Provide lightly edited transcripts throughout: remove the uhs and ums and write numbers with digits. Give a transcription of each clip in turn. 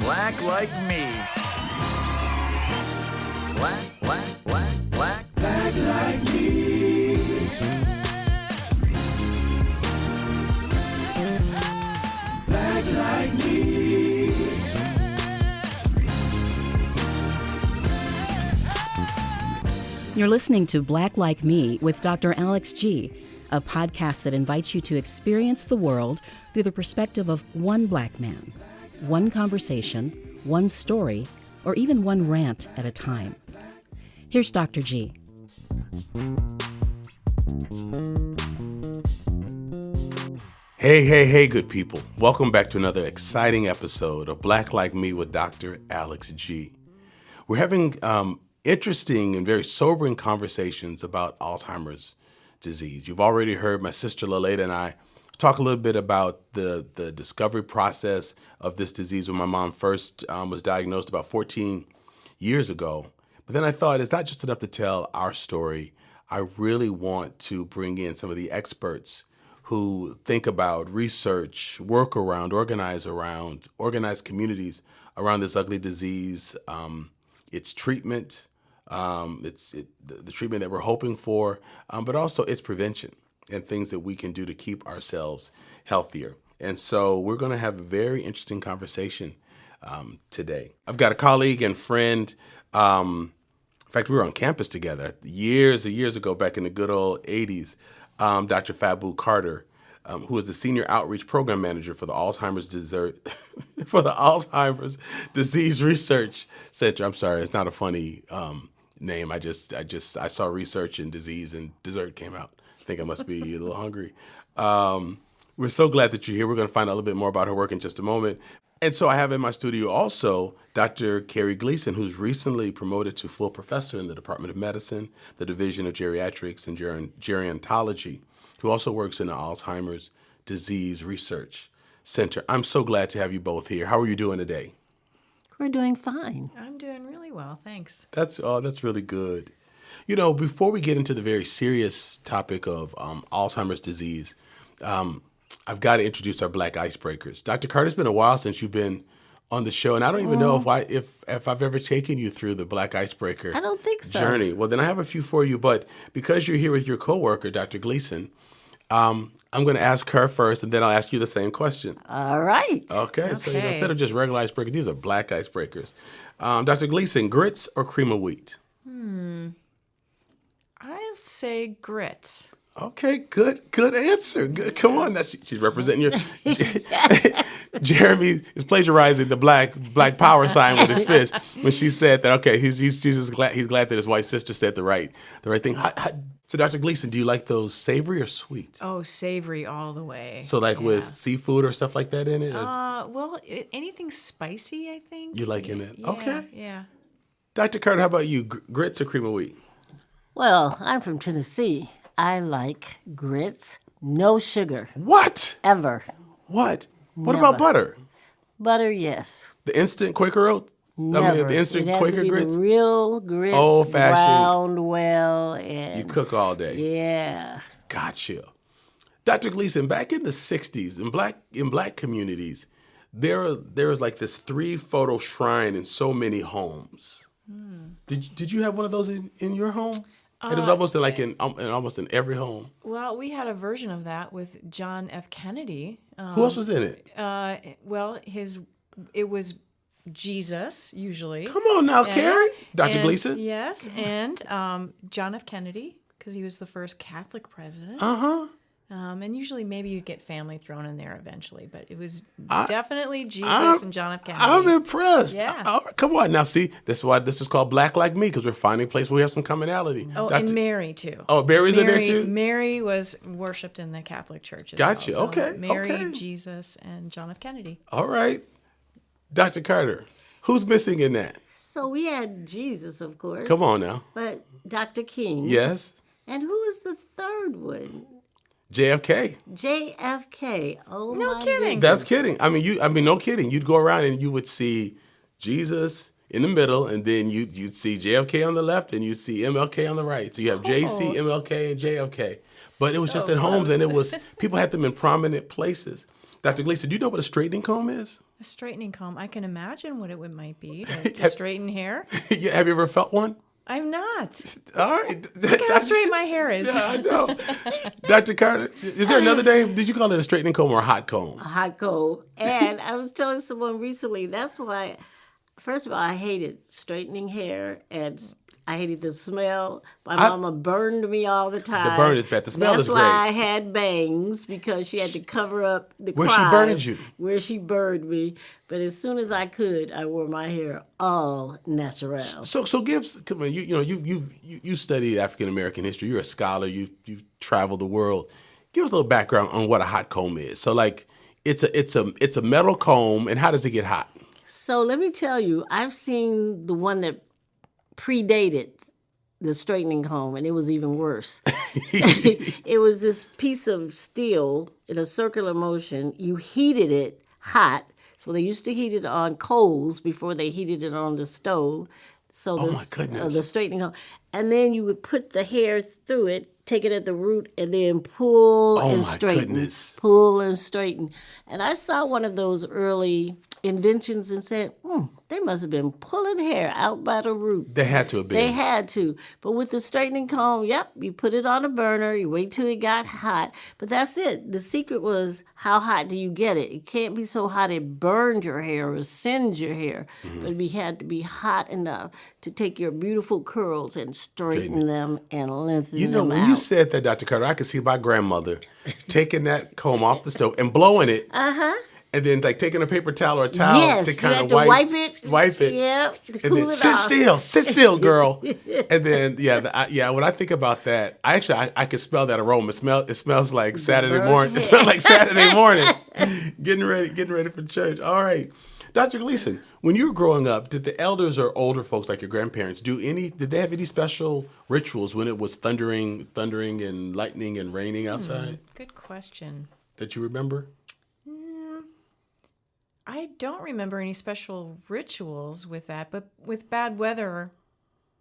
Black like me. Black like me. Black like me. You're listening to Black Like Me with Dr. Alex G., a podcast that invites you to experience the world through the perspective of one black man, one conversation, one story, or even one rant at a time. Here's Dr. G. Hey, good people. Welcome back to another exciting episode of Black Like Me with Dr. Alex G. We're having interesting and very sobering conversations about Alzheimer's disease. You've already heard my sister Laleda and I talk a little bit about the discovery process of this disease when my mom first was diagnosed about 14 years ago. But then I thought it's not just enough to tell our story. I really want to bring in some of the experts who think about, research, work around, organize communities around this ugly disease, its treatment, the treatment that we're hoping for, but also its prevention and things that we can do to keep ourselves healthier. And so we're going to have a very interesting conversation today. I've got a colleague and friend. In fact, we were on campus together years ago, back in the good old 80s. Dr. Fabu Carter, who is the Senior Outreach Program Manager for the Alzheimer's Disease Research Center. I'm sorry, it's not a funny name. I saw research and disease and dessert came out. I think I must be a little hungry. We're so glad that you're here. We're going to find out a little bit more about her work in just a moment. And so I have in my studio also Dr. Carey Gleason, who's recently promoted to full professor in the Department of Medicine, the Division of Geriatrics and Gerontology, who also works in the Alzheimer's Disease Research Center. I'm so glad to have you both here. How are you doing today? We're doing fine. I'm doing really well, thanks. That's really good. You know, before we get into the very serious topic of Alzheimer's disease, I've got to introduce our Black Icebreakers. Dr. Carter, it's been a while since you've been on the show, and I don't even know if I've ever taken you through the Black Icebreaker I don't think so. journey. Well, then I have a few for you, but because you're here with your coworker, Dr. Gleason, I'm going to ask her first, and then I'll ask you the same question. All right. Okay. So instead of just regular icebreakers, these are Black Icebreakers. Dr. Gleason, grits or cream of wheat? I'll say grits. Okay, good answer. Good. Come on, she's representing your. Jeremy is plagiarizing the black power sign with his fist when she said that. Okay, he's just glad that his white sister said the right thing. So, Dr. Gleason, do you like those savory or sweet? Oh, savory all the way. So, with seafood or stuff like that in it? Well, anything spicy, I think. You like in it? Yeah, okay. Yeah. Dr. Carter, how about you? Grits or cream of wheat? Well, I'm from Tennessee. I like grits, no sugar. What? Ever. What? What Never. about butter? Butter, yes. The instant Quaker oat? Never. I mean, the instant it has Quaker to be grits? The real grits, Old-fashioned. browned well. And You cook all day. Yeah. Gotcha. Dr. Gleason, back in the 60s, in black communities, there was like this 3-photo shrine in so many homes. Did you have one of those in your home? It was almost almost in every home. Well, we had a version of that with John F. Kennedy. Who else was in it? It was Jesus, usually. Come on now, Carey. Dr. Gleason? Yes, and John F. Kennedy, because he was the first Catholic president. Uh-huh. And usually maybe you'd get family thrown in there eventually, but it was definitely Jesus and John F. Kennedy. I'm impressed. Yeah. Come on. Now, see, that's why this is called Black Like Me, because we're finding a place where we have some commonality. Oh, and Mary, too. Oh, Mary's in there, too? Mary was worshipped in the Catholic Church as Gotcha. well. So Okay. Mary, okay. Jesus, and John F. Kennedy. All right. Dr. Carter, who's missing in that? So we had Jesus, of course. Come on now. But Dr. King. Yes. And who is the third one? JFK. JFK. Oh, No my kidding. goodness. That's kidding. No kidding. You'd go around and you would see Jesus in the middle, and then you'd see JFK on the left, and you'd see MLK on the right. So you have JC, MLK, and JFK. But it was just at homes, and it was people had them in prominent places. Dr. Gleason, do you know what a straightening comb is? A straightening comb. I can imagine what it might be to straighten hair. Yeah, have you ever felt one? I'm not. All right. Look at how straight my hair is. Yeah, I know. Dr. Carter, is there another name? Did you call it a straightening comb or a hot comb? Hot comb. And I was telling someone recently, that's why, first of all, I hated straightening hair and I hated the smell. My mama burned me all the time. The burn is bad. The smell is great. That's why I had bangs, because she had to cover up the Where crime. she burned you. Where she burned me. But as soon as I could, I wore my hair all natural. So come on, you studied African American history. You're a scholar. You traveled the world. Give us a little background on what a hot comb is. So like, it's a metal comb, and how does it get hot? So let me tell you, I've seen the one that predated the straightening comb, and it was even worse. It was this piece of steel in a circular motion. You heated it hot. So they used to heat it on coals before they heated it on the stove. So Oh, my goodness. The straightening comb. And then you would put the hair through it, take it at the root, and then pull Oh, and my straighten. goodness. Pull and straighten. And I saw one of those early inventions and said, they must have been pulling hair out by the roots. They had to have been. They had to. But with the straightening comb, you put it on a burner, you wait till it got hot. But that's it. The secret was, how hot do you get it? It can't be so hot it burned your hair or singed your hair. But it had to be hot enough to take your beautiful curls and straighten them and lengthen You know, them when out. you said that, Dr. Carter, I could see my grandmother taking that comb off the stove and blowing it. And then like taking a paper towel or a towel Yes, to you kind had of to wipe it. Yep, to and cool then it sit off. still, girl. And then when I think about that, I can smell that aroma. It smells like Saturday burnt morning. It hair. smells like Saturday morning. getting ready for church. All right. Dr. Gleason, when you were growing up, did the elders or older folks like your grandparents did they have any special rituals when it was thundering and lightning and raining outside Good question. that you remember? I don't remember any special rituals with that, but with bad weather,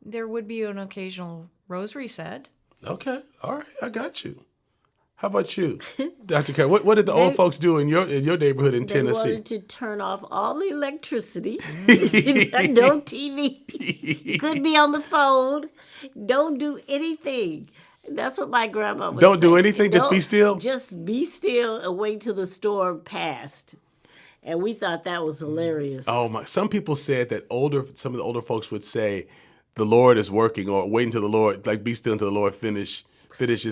there would be an occasional rosary said. Okay. All right. I got you. How about you, Dr. Carey? What did the old folks do in your neighborhood in They Tennessee? wanted to turn off all the electricity. No TV. Couldn't be on the phone. Don't do anything. That's what my grandma would Don't say. do anything? Just be still? Just be still and wait till the storm passed. And we thought that was hilarious. Oh my! Some people said that some of the older folks would say, "The Lord is working," or "Wait until the Lord, like be still until the Lord finishes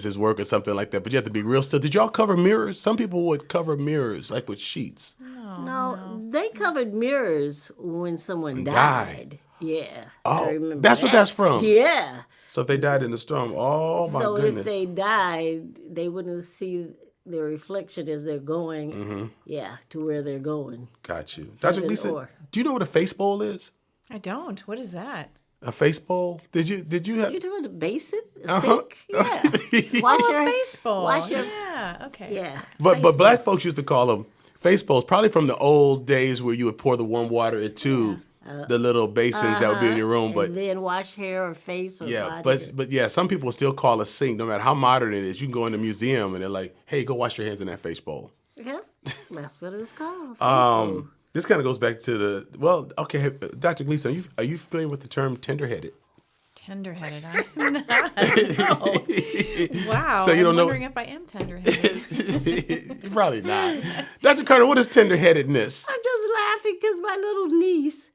His work," or something like that. But you have to be real still. Did y'all cover mirrors? Some people would cover mirrors like with sheets. No, they covered mirrors when someone died. died. Yeah. Oh, I remember that's what that. that's from. Yeah. So if they died in the storm, oh my So goodness. if they died, they wouldn't see their reflection as they're going, to where they're going. Got you, Dr. Heaven Gleason. or- Do you know what a face bowl is? I don't. What is that? A face bowl? Did you have? You're doing the basic Uh-huh. sink? Yeah. Wash your Baseball. Wash your Yeah. Okay. yeah. But face black folks used to call them face bowls, probably from the old days where you would pour the warm water into the little basins that would be in your room. But and then wash hair or face or yeah, body. but yeah, some people still call a sink, no matter how modern it is. You can go in the museum and they're like, "Hey, go wash your hands in that face bowl." Yep, that's what it was called. This kind of goes back to Dr. Gleason, are you familiar with the term tenderheaded? Tenderheaded. I'm not. No. Wow. So you don't I'm know- wondering if I am tenderheaded. You're probably not. Dr. Carter, what is tenderheadedness? I'm just laughing because my little niece,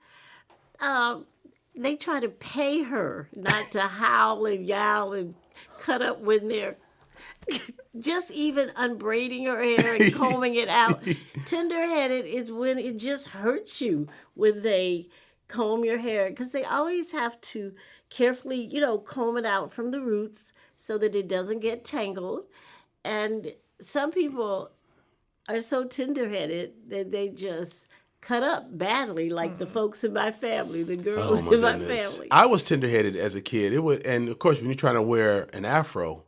they try to pay her not to howl and yowl and cut up when they're just even unbraiding her hair and combing it out. Tenderheaded is when it just hurts you when they comb your hair, because they always have to carefully, comb it out from the roots so that it doesn't get tangled. And some people are so tenderheaded that they just cut up badly, like the folks in my family, the girls in my family. I was tenderheaded as a kid. And of course, when you're trying to wear an afro,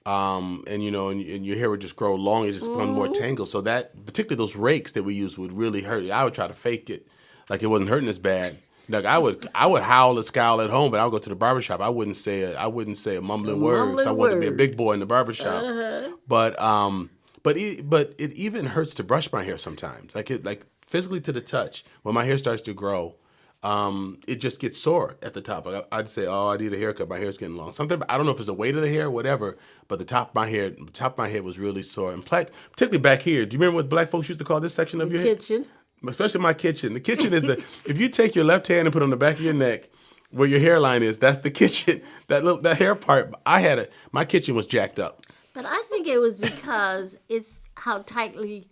and your hair would just grow long, it just becomes more tangled. So that, particularly those rakes that we use, would really hurt. I would try to fake it like it wasn't hurting as bad. Like I would howl and scowl at home, but I would go to the barbershop. I wouldn't say a mumbling word. 'Cause I wanted to be a big boy in the barbershop. But But it even hurts to brush my hair sometimes. Like physically to the touch. When my hair starts to grow, it just gets sore at the top. I'd say, oh, I need a haircut. My hair's getting long. Something, I don't know if it's the weight of the hair or whatever, but the top of my head was really sore. And particularly back here. Do you remember what black folks used to call this section of your head? Kitchen. Especially my kitchen. The kitchen is if you take your left hand and put it on the back of your neck where your hairline is, that's the kitchen. That hair part, my kitchen was jacked up. But I think it was because it's how tightly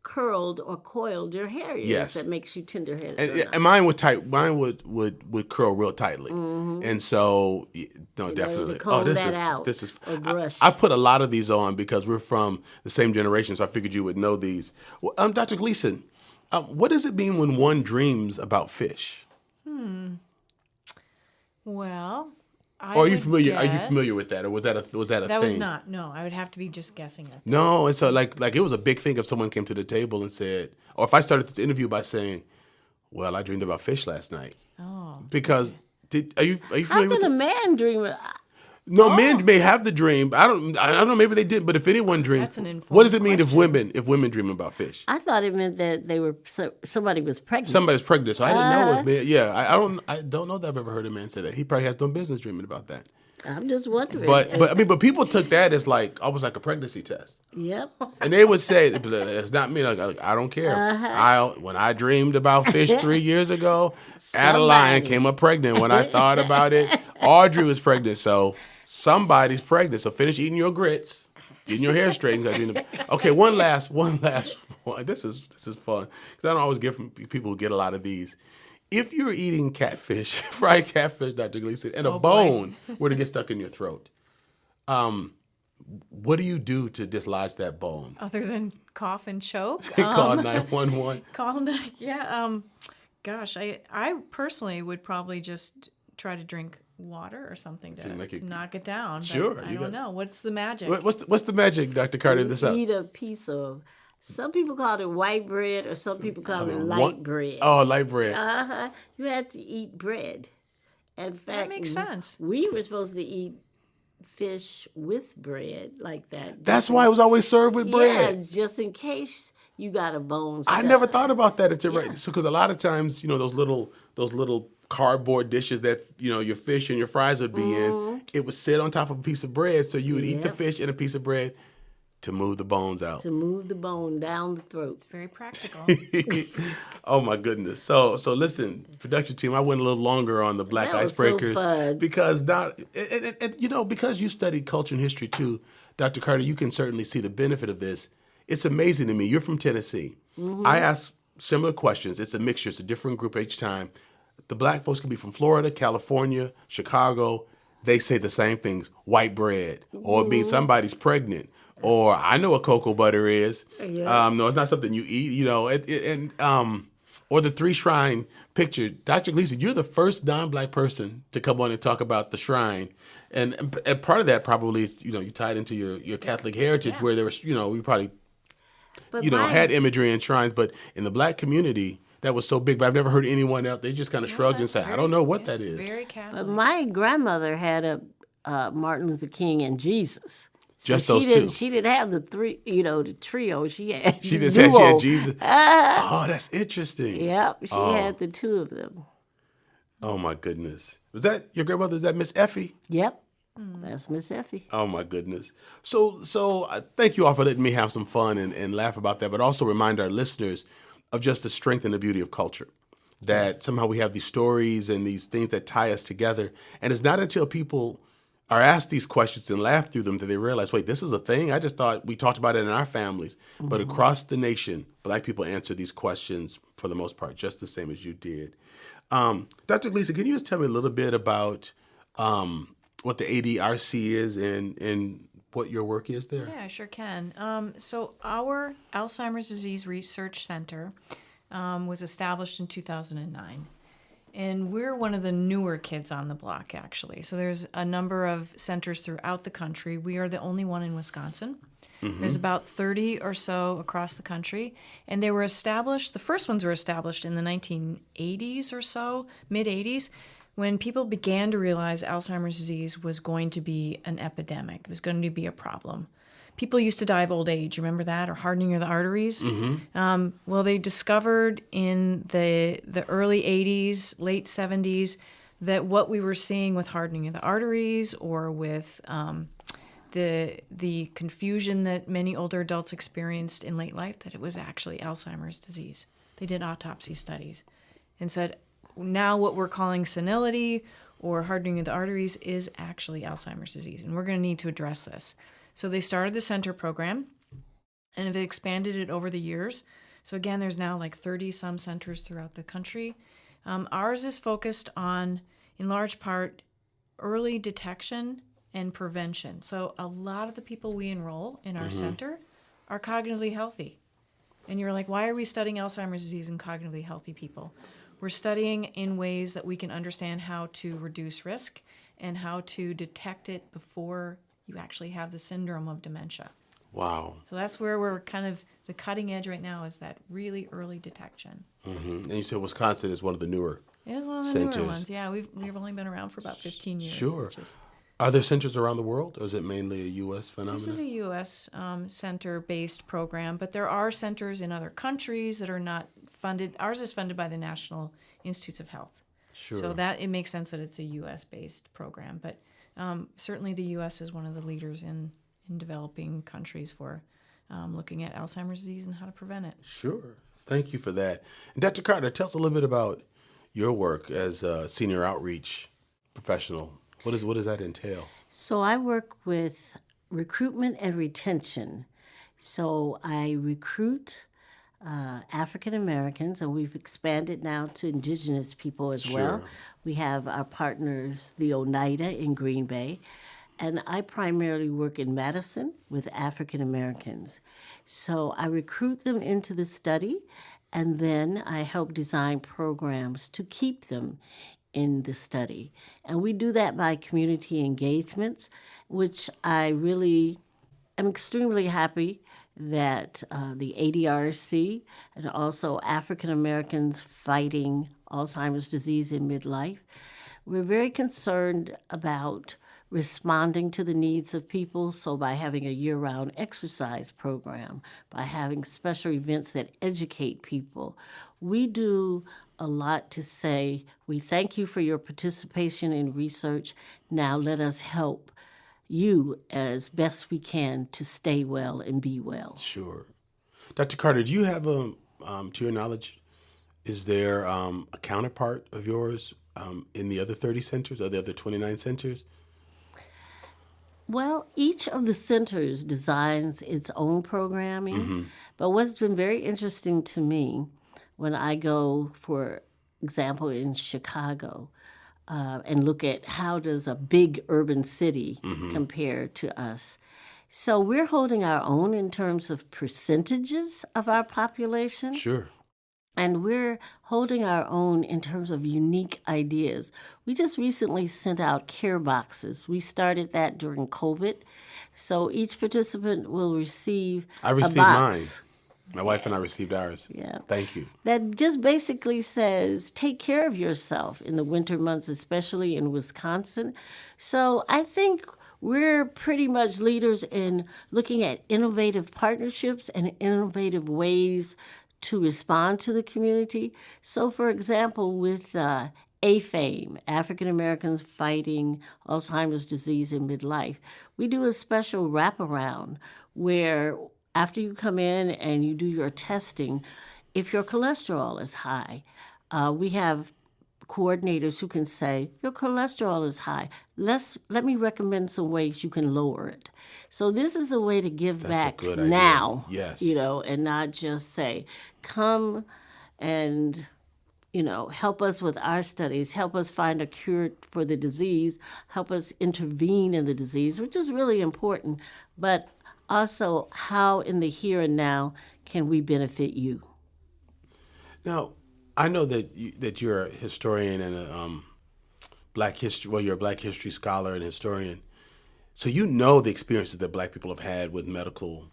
curled or coiled your hair is that makes you tender-headed. And mine would tight. Mine would curl real tightly, and so definitely. This is. I put a lot of these on because we're from the same generation, so I figured you would know these. Dr. Gleason, what does it mean when one dreams about fish? Well, are you familiar? Are you familiar with that, or was that a thing? That was not. No, I would have to be just guessing at this. No, and so like it was a big thing if someone came to the table and said, or if I started this interview by saying, "Well, I dreamed about fish last night." Oh, because are you familiar? How can a man dream? No, men may have the dream. I don't know. Maybe they did, but if anyone dreams, that's an informed what does it mean question. if women dream about fish? I thought it meant that they were somebody was pregnant. Somebody's pregnant, so I didn't know it. Man. Yeah, I don't know that I've ever heard a man say that. He probably has no business dreaming about that. I'm just wondering. But people took that as like almost like a pregnancy test. Yep. And they would say, "It's not me. Like, I don't care. When I dreamed about fish 3 years ago, Adeline came up pregnant. When I thought about it, Audrey was pregnant. So somebody's pregnant. So finish eating your grits, getting your hair straightened. Okay, one last one. This is fun because I don't always get from people who get a lot of these. If you're eating catfish, fried catfish, Dr. Gleason, and a bone were to get stuck in your throat, what do you do to dislodge that bone? Other than cough and choke? Call 911. Gosh, I personally would probably just try to drink water or something to knock it down. Sure. I don't know. What's the magic? What's the magic, Dr. Carter? Eat a piece of... Some people call it white bread, or some people call it light bread. Oh, light bread. You had to eat bread. In fact, that makes sense. We were supposed to eat fish with bread like that. That's why it was always served with bread. Yeah, just in case you got a bone stuck. I never thought about that until right. So, because a lot of times, those little cardboard dishes that your fish and your fries would be in, it would sit on top of a piece of bread. So you would eat the fish and a piece of bread. To move the bones out. To move the bone down the throat. It's very practical. Oh my goodness. So listen, production team, I went a little longer on the Black Icebreakers so because because you studied culture and history too, Dr. Carter, you can certainly see the benefit of this. It's amazing to me. You're from Tennessee. I ask similar questions. It's a mixture. It's a different group each time. The black folks can be from Florida, California, Chicago. They say the same things. White bread, or it means somebody's pregnant. Or I know what cocoa butter is. Yeah. No, it's not something you eat. Or the three shrine picture. Dr. Gleason, you're the first non-black person to come on and talk about the shrine, and part of that probably is you tied into your Catholic heritage where there was we probably had imagery in shrines, but in the black community that was so big. But I've never heard anyone else. They just kind of shrugged and said, "I don't know what that is." Very Catholic. But my grandmother had a Martin Luther King and Jesus. So just those two. She didn't have the three, the trio. She had. She just said she had Jesus. Oh, that's interesting. Yep, she had the two of them. Oh my goodness, was that your grandmother? Is that Miss Effie? Yep, that's Miss Effie. Oh my goodness. So thank you all for letting me have some fun and laugh about that, but also remind our listeners of just the strength and the beauty of culture. That somehow we have these stories and these things that tie us together, and it's not until people are asked these questions and laugh through them that they realize, wait, this is a thing? I just thought we talked about it in our families. But across the nation, black people answer these questions for the most part, just the same as you did. Dr. Gleason, can you just tell me a little bit about what the ADRC is and what your work is there? Yeah, I sure can. So our Alzheimer's Disease Research Center was established in 2009. And we're one of the newer kids on the block, actually. So there's a number of centers throughout the country. We are the only one in Wisconsin. There's about 30 or so across the country. And they were established, the first ones were established in the 1980s or so, mid-80s, when people began to realize Alzheimer's disease was going to be an epidemic. It was going to be a problem. people used to die of old age. Remember that? Or hardening of the arteries? Well, they discovered in the early 80s, late 70s, that what we were seeing with hardening of the arteries or with the confusion that many older adults experienced in late life, that it was actually Alzheimer's disease. They did autopsy studies and said, now what we're calling senility or hardening of the arteries is actually Alzheimer's disease, and we're going to need to address this. So they started the center program and have expanded it over the years. So again, there's now like 30-some centers throughout the country. Ours is focused on, in large part, early detection and prevention. So a lot of the people we enroll in our center are cognitively healthy. And you're like, why are we studying Alzheimer's disease in cognitively healthy people? We're studying in ways that we can understand how to reduce risk and how to detect it before you actually have the syndrome of dementia. Wow. So that's where we're kind of, the cutting edge right now is that really early detection. And you said Wisconsin is one of the newer It is one of the centers. newer ones. Yeah, we've only been around for about 15 years. Sure. which is- Are there centers around the world, or is it mainly a U.S. phenomenon? This is a U.S. Center-based program, but there are centers in other countries that are not funded. Ours is funded by the National Institutes of Health. Sure. So that it makes sense that it's a U.S.-based program. But certainly the U.S. is one of the leaders in developing countries for looking at Alzheimer's disease and how to prevent it. Sure. Thank you for that. And Dr. Carter, tell us a little bit about your work as a senior outreach professional. What does that entail? So I work with recruitment and retention. So I recruit African Americans, and we've expanded now to Indigenous people as well. Sure. We have our partners, the Oneida in Green Bay, and I primarily work in Madison with African Americans. So I recruit them into the study, and then I help design programs to keep them in the study. And we do that by community engagements, which I really am extremely happy that the ADRC and also African Americans Fighting Alzheimer's Disease in Midlife, we're very concerned about responding to the needs of people. So by having a year-round exercise program, by having special events that educate people, we do a lot to say, we thank you for your participation in research. Now let us help you as best we can to stay well and be well. Sure. Dr. Carter, do you have, to your knowledge, is there a counterpart of yours in the other 30 centers or the other 29 centers? Well, each of the centers designs its own programming, but what's been very interesting to me when I go, for example, in Chicago, and look at how does a big urban city compare to us. So we're holding our own in terms of percentages of our population. Sure. And we're holding our own in terms of unique ideas. We just recently sent out care boxes. We started that during COVID. So each participant will receive I received a box. mine. My wife and I received ours. Yeah. Thank you. That just basically says, take care of yourself in the winter months, especially in Wisconsin. So I think we're pretty much leaders in looking at innovative partnerships and innovative ways to respond to the community. So, for example, with AFAME, African Americans Fighting Alzheimer's Disease in Midlife, we do a special wraparound where after you come in and you do your testing, if your cholesterol is high, we have coordinators who can say, your cholesterol is high. Let me recommend some ways you can lower it. So this is a way to give back good idea. now, Yes. And not just say, come and, help us with our studies, help us find a cure for the disease, help us intervene in the disease, which is really important, but also how in the here and now can we benefit you? Now, I know that you're a historian and a Black history. Well, you're a Black history scholar and historian, so you know the experiences that Black people have had with medical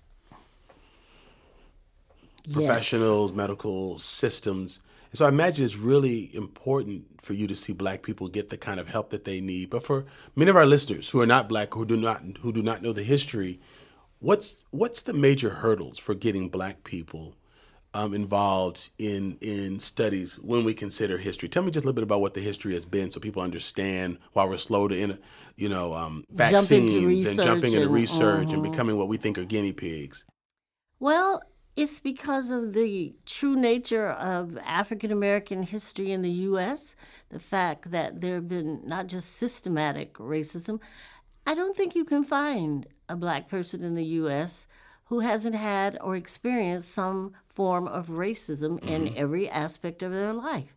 professionals, medical systems. And so I imagine it's really important for you to see Black people get the kind of help that they need. But for many of our listeners who are not Black, who do not know the history, What's the major hurdles for getting Black people involved in studies when we consider history? Tell me just a little bit about what the history has been, so people understand why we're slow to, vaccines and jumping into research and becoming what we think are guinea pigs. Well, it's because of the true nature of African American history in the U.S., the fact that there have been not just systematic racism. I don't think you can find a Black person in the U.S. who hasn't had or experienced some form of racism in every aspect of their life.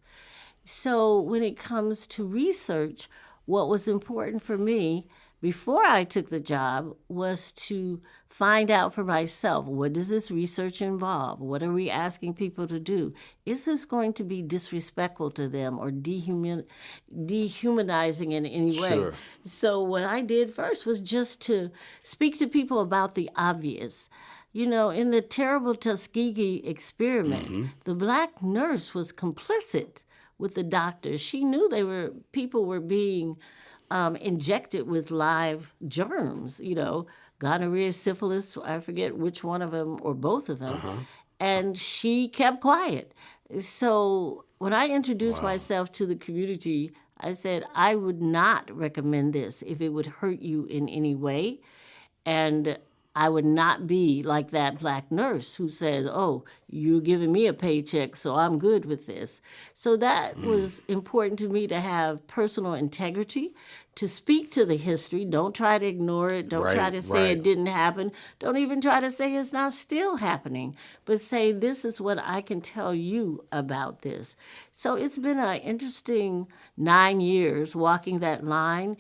So when it comes to research, what was important for me before I took the job was to find out for myself, what does this research involve? What are we asking people to do? Is this going to be disrespectful to them or dehumanizing in any way? Sure. So what I did first was just to speak to people about the obvious. You know, in the terrible Tuskegee experiment, the Black nurse was complicit with the doctors. She knew people were being injected with live germs, gonorrhea, syphilis, I forget which one of them or both of them. And she kept quiet. So when I introduced myself to the community, I said, I would not recommend this if it would hurt you in any way. And I would not be like that Black nurse who says, oh, you're giving me a paycheck, so I'm good with this. So that was important to me, to have personal integrity, to speak to the history. Don't try to ignore it. Don't try to say it didn't happen. Don't even try to say it's not still happening, but say, this is what I can tell you about this. So it's been an interesting 9 years walking that line.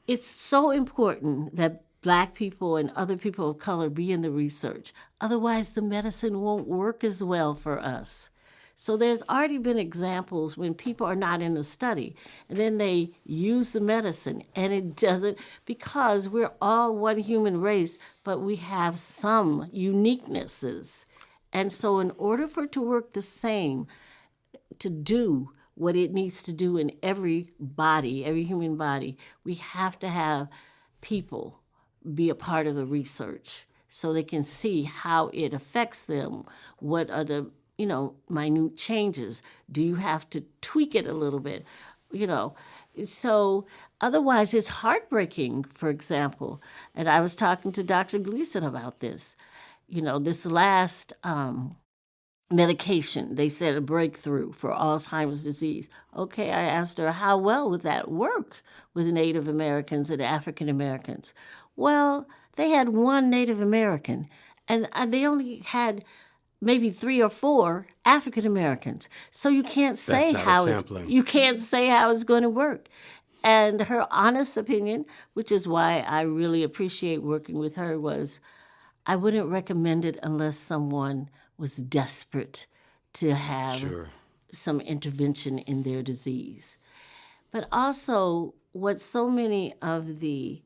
It's so important that Black people and other people of color be in the research. Otherwise, the medicine won't work as well for us. So there's already been examples when people are not in the study, and then they use the medicine, and it doesn't, because we're all one human race, but we have some uniquenesses. And so in order for it to work the same, to do what it needs to do in every body, every human body, we have to have people be a part of the research so they can see how it affects them. What are the, minute changes? Do you have to tweak it a little bit? So otherwise it's heartbreaking, for example. And I was talking to Dr. Gleason about this. This last medication, they said a breakthrough for Alzheimer's disease. Okay, I asked her, how well would that work with Native Americans and African Americans? Well, they had one Native American, and they only had maybe 3 or 4 African Americans. So you can't say how it's going to work. And her honest opinion, which is why I really appreciate working with her, was I wouldn't recommend it unless someone was desperate to have some intervention in their disease. But also, what so many of the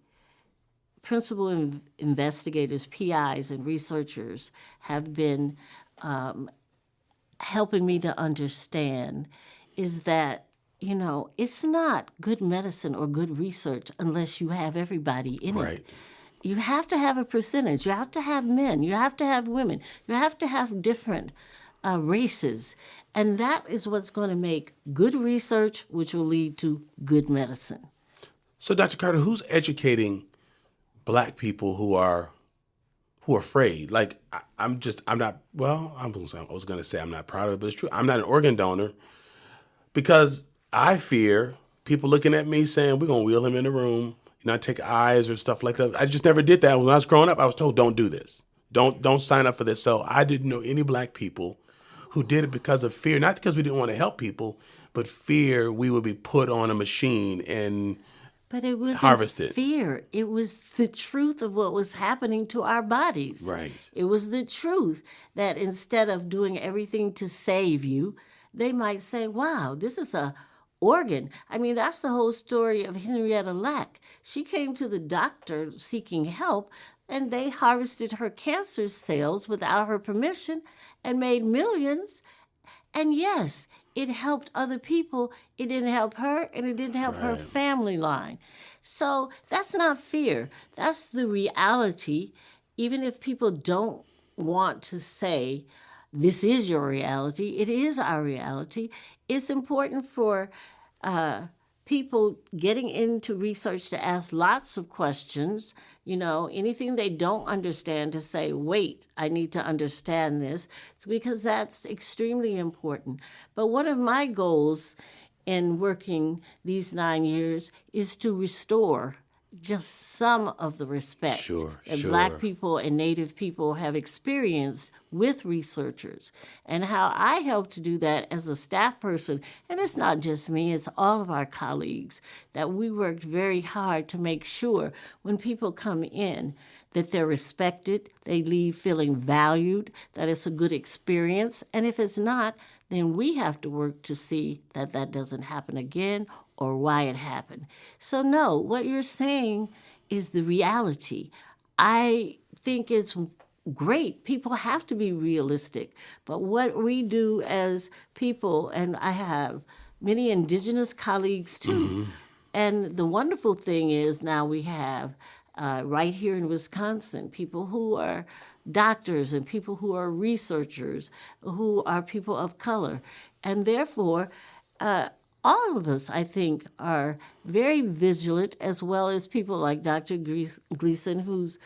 principal investigators, PIs, and researchers have been helping me to understand is that, it's not good medicine or good research unless you have everybody in it. You have to have a percentage. You have to have men. You have to have women. You have to have different races. And that is what's going to make good research, which will lead to good medicine. So, Dr. Carter, who's educating Black people who are afraid? Like, I was going to say I'm not proud of it, but it's true. I'm not an organ donor because I fear people looking at me saying, we're going to wheel him in the room, take eyes or stuff like that. I just never did that. When I was growing up, I was told, don't do this. Don't sign up for this. So I didn't know any Black people who did it because of fear, not because we didn't want to help people, but fear we would be put on a machine and But it wasn't harvested. Fear. It was the truth of what was happening to our bodies. Right. It was the truth that instead of doing everything to save you, they might say, wow, this is a organ. I mean, that's the whole story of Henrietta Lack. She came to the doctor seeking help, and they harvested her cancer cells without her permission and made millions. And yes, it helped other people. It didn't help her, and it didn't help her family line. So that's not fear. That's the reality. even if people don't want to say, this is your reality, it is our reality, it's important for people getting into research to ask lots of questions, anything they don't understand to say, wait, I need to understand this. It's because that's extremely important. But one of my goals in working these 9 years is to restore just some of the respect that Black people and Native people have experienced with researchers, and how I help to do that as a staff person. And it's not just me, it's all of our colleagues, that we worked very hard to make sure when people come in that they're respected, they leave feeling valued, that it's a good experience. And if it's not, then we have to work to see that that doesn't happen again or why it happened. So no, what you're saying is the reality. I think it's great. People have to be realistic. But what we do as people, and I have many Indigenous colleagues too, and the wonderful thing is now we have right here in Wisconsin, people who are doctors and people who are researchers, who are people of color. And therefore, all of us, I think, are very vigilant, as well as people like Dr. Gleason, who's,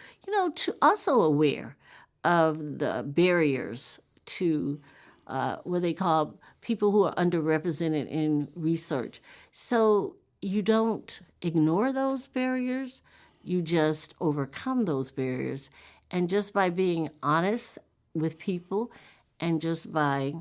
also aware of the barriers to what they call people who are underrepresented in research. So you don't ignore those barriers, you just overcome those barriers. And just by being honest with people and just by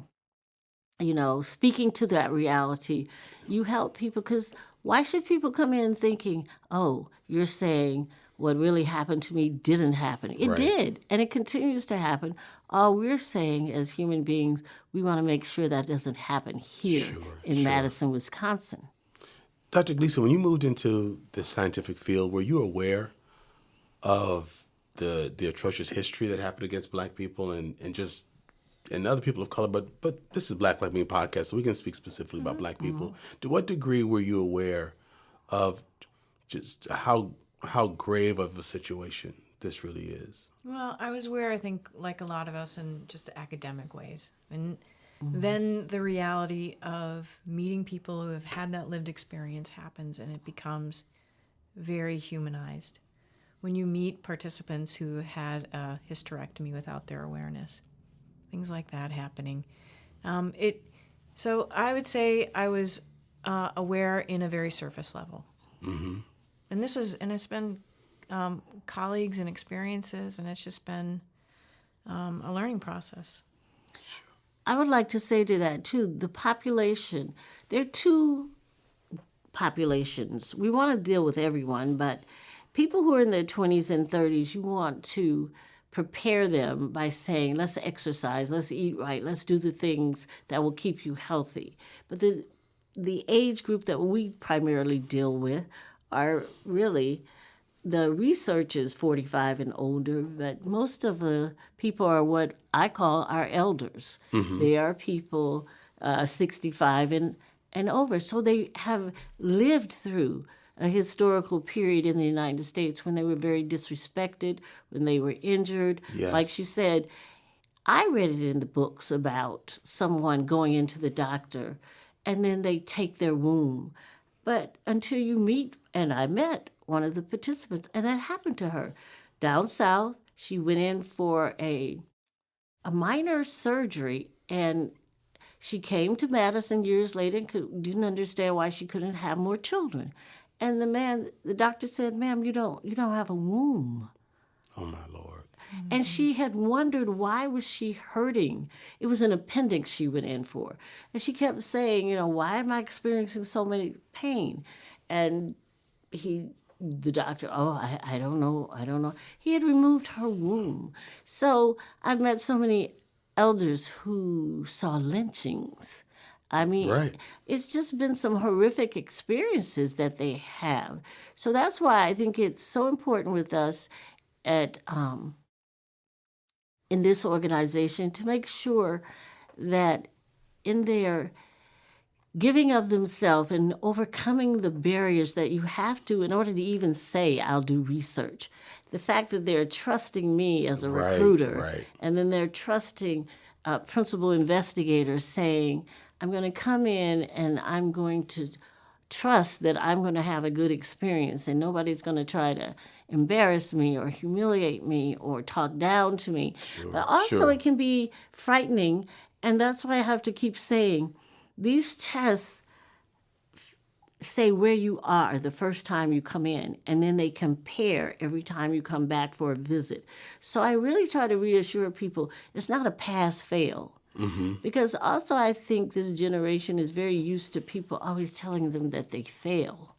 speaking to that reality, you help people. Because why should people come in thinking, oh, you're saying what really happened to me didn't happen? It did, and it continues to happen. All we're saying as human beings, we want to make sure that doesn't happen here in Madison, Wisconsin. Dr. Gleason, when you moved into the scientific field, were you aware of the atrocious history that happened against Black people and other people of color? But this is Black Like Me podcast, so we can speak specifically about Black people. To what degree were you aware of just how grave of a situation this really is? Well, I was aware, I think, like a lot of us, in just academic ways. And then the reality of meeting people who have had that lived experience happens, and it becomes very humanized. When you meet participants who had a hysterectomy without their awareness, things like that happening. So I would say I was aware in a very surface level. And it's been colleagues and experiences, and it's just been a learning process. I would like to say to that too, the population, there are two populations. We want to deal with everyone, but people who are in their 20s and 30s, you want to prepare them by saying, let's exercise, let's eat right, let's do the things that will keep you healthy. But the age group that we primarily deal with are really, the research is 45 and older, but most of the people are what I call our elders. They are people 65 and over. So they have lived through a historical period in the United States when they were very disrespected, when they were injured. Yes. Like she said, I read it in the books about someone going into the doctor and then they take their womb. But until you meet, and I met one of the participants, and that happened to her. Down south, she went in for a minor surgery, and she came to Madison years later and didn't understand why she couldn't have more children. And the doctor said, ma'am, you don't have a womb. Oh, my Lord. And she had wondered, why was she hurting? It was an appendix she went in for. And she kept saying, why am I experiencing so many pain? And the doctor, I don't know. He had removed her womb. So I've met so many elders who saw lynchings. I mean, It's just been some horrific experiences that they have. So that's why I think it's so important with us at in this organization to make sure that in there giving of themselves and overcoming the barriers that you have to in order to even say, I'll do research. The fact that they're trusting me as a recruiter, right. and then they're trusting principal investigators saying, I'm going to come in and I'm going to trust that I'm going to have a good experience and nobody's going to try to embarrass me or humiliate me or talk down to me. But also it can be frightening, and that's why I have to keep saying, these tests say where you are the first time you come in, and then they compare every time you come back for a visit. So I really try to reassure people it's not a pass-fail. Because also I think this generation is very used to people always telling them that they fail.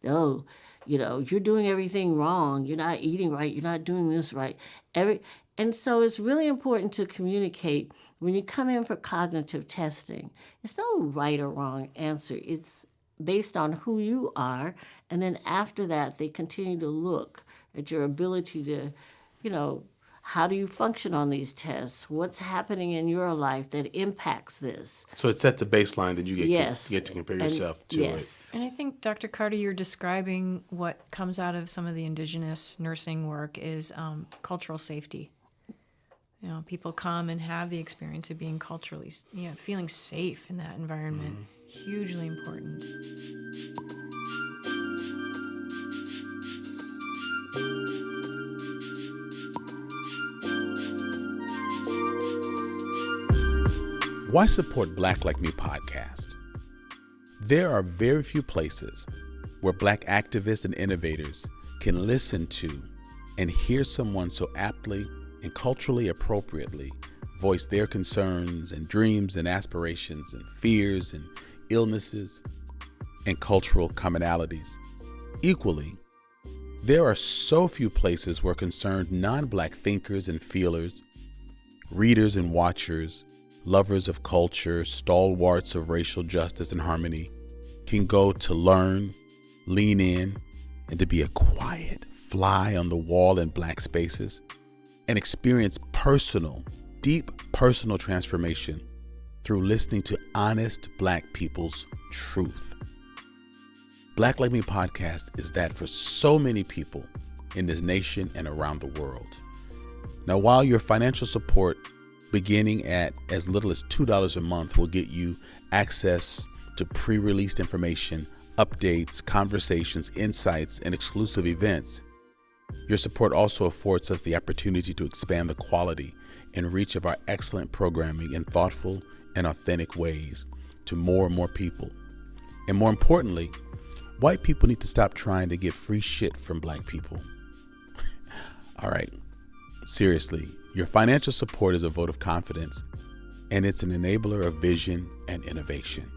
Oh, you're doing everything wrong. You're not eating right. You're not doing this right. And so it's really important to communicate when you come in for cognitive testing. It's no right or wrong answer. It's based on who you are. And then after that, they continue to look at your ability to, how do you function on these tests? What's happening in your life that impacts this? So it sets a baseline that you get, Yes. get to compare yourself to yes. And I think, Dr. Carter, you're describing what comes out of some of the indigenous nursing work is cultural safety. People come and have the experience of being culturally, feeling safe in that environment. Hugely important. Why support Black Like Me podcast? There are very few places where Black activists and innovators can listen to and hear someone so aptly and culturally appropriately voice their concerns and dreams and aspirations and fears and illnesses and cultural commonalities. Equally, there are so few places where concerned non-Black thinkers and feelers, readers and watchers, lovers of culture, stalwarts of racial justice and harmony can go to learn, lean in, and to be a quiet fly on the wall in Black spaces and experience deep personal transformation through listening to honest Black people's truth. Black Like Me podcast is that for so many people in this nation and around the world. Now, while your financial support beginning at as little as $2 a month will get you access to pre-released information, updates, conversations, insights, and exclusive events, your support also affords us the opportunity to expand the quality and reach of our excellent programming in thoughtful and authentic ways to more and more people. And more importantly, white people need to stop trying to get free shit from Black people. All right, seriously, your financial support is a vote of confidence, and it's an enabler of vision and innovation.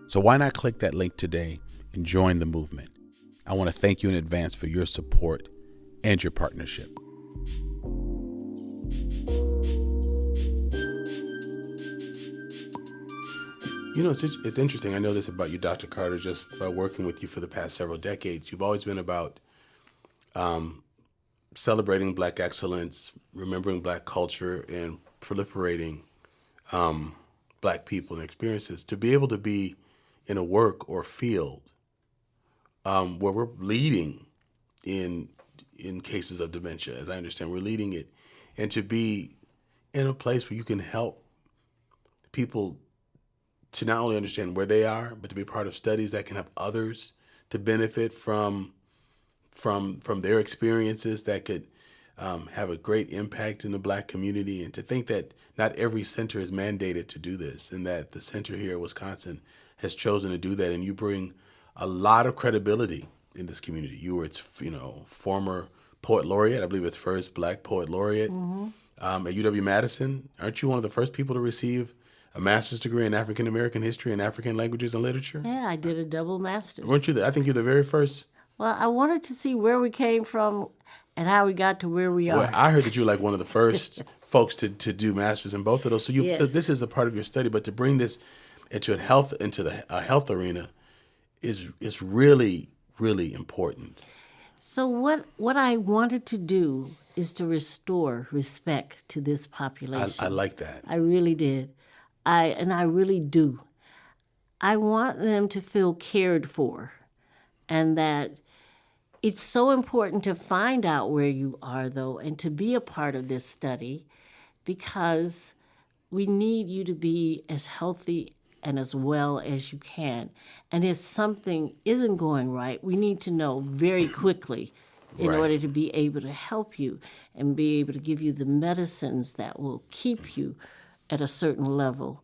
So why not click that link today and join the movement? I want to thank you in advance for your support and your partnership. It's interesting. I know this about you, Dr. Carter, just by working with you for the past several decades. You've always been about celebrating Black excellence, remembering Black culture, and proliferating Black people and experiences. To be able to be in a work or field where we're leading in cases of dementia, as I understand, we're leading it, and to be in a place where you can help people to not only understand where they are, but to be part of studies that can help others to benefit from their experiences that could have a great impact in the Black community, and to think that not every center is mandated to do this, and that the center here at Wisconsin has chosen to do that, and you bring a lot of credibility in this community. You were its former poet laureate. I believe its first Black poet laureate at UW-Madison. Aren't you one of the first people to receive a master's degree in African American history and African languages and literature? Yeah, I did a double master's. Weren't you? I think you're the very first. Well, I wanted to see where we came from and how we got to where we are. Well, I heard that you're like one of the first folks to do masters in both of those. So Yes. This is a part of your study, but to bring this into the health arena is really, really important. So what I wanted to do is to restore respect to this population. I like that. I really did. I really do. I want them to feel cared for, and that it's so important to find out where you are, though, and to be a part of this study, because we need you to be as healthy and as well as you can. And if something isn't going right, we need to know very quickly in Right. order to be able to help you and be able to give you the medicines that will keep you at a certain level,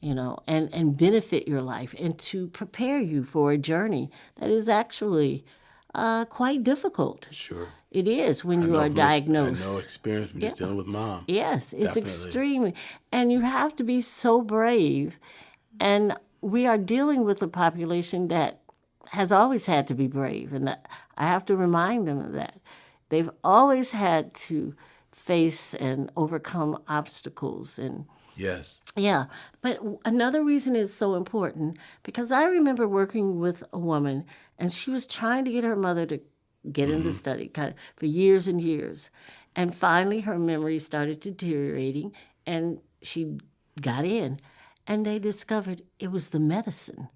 and benefit your life, and to prepare you for a journey that is actually quite difficult. Sure. It is when you know are from diagnosed. I know experience from just dealing with mom. Yes, it's Definitely. extremely. And you have to be so brave. And we are dealing with a population that has always had to be brave. And I have to remind them of that. They've always had to face and overcome obstacles. And Yes. yeah, but another reason it's so important, because I remember working with a woman, and she was trying to get her mother to get in the study for years and years. And finally, her memory started deteriorating, and she got in. And they discovered it was the medicine.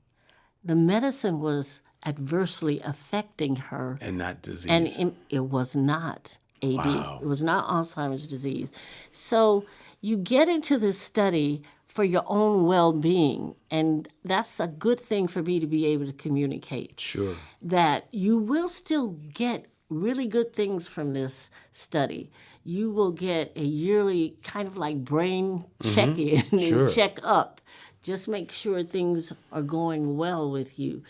The medicine was adversely affecting her. And not disease. And it was not AD. Wow. It was not Alzheimer's disease. So you get into this study for your own well-being, and that's a good thing for me to be able to communicate. Sure. That you will still get really good things from this study. You will get a yearly kind of like brain check-in Sure. and check-up. Just make sure things are going well with you.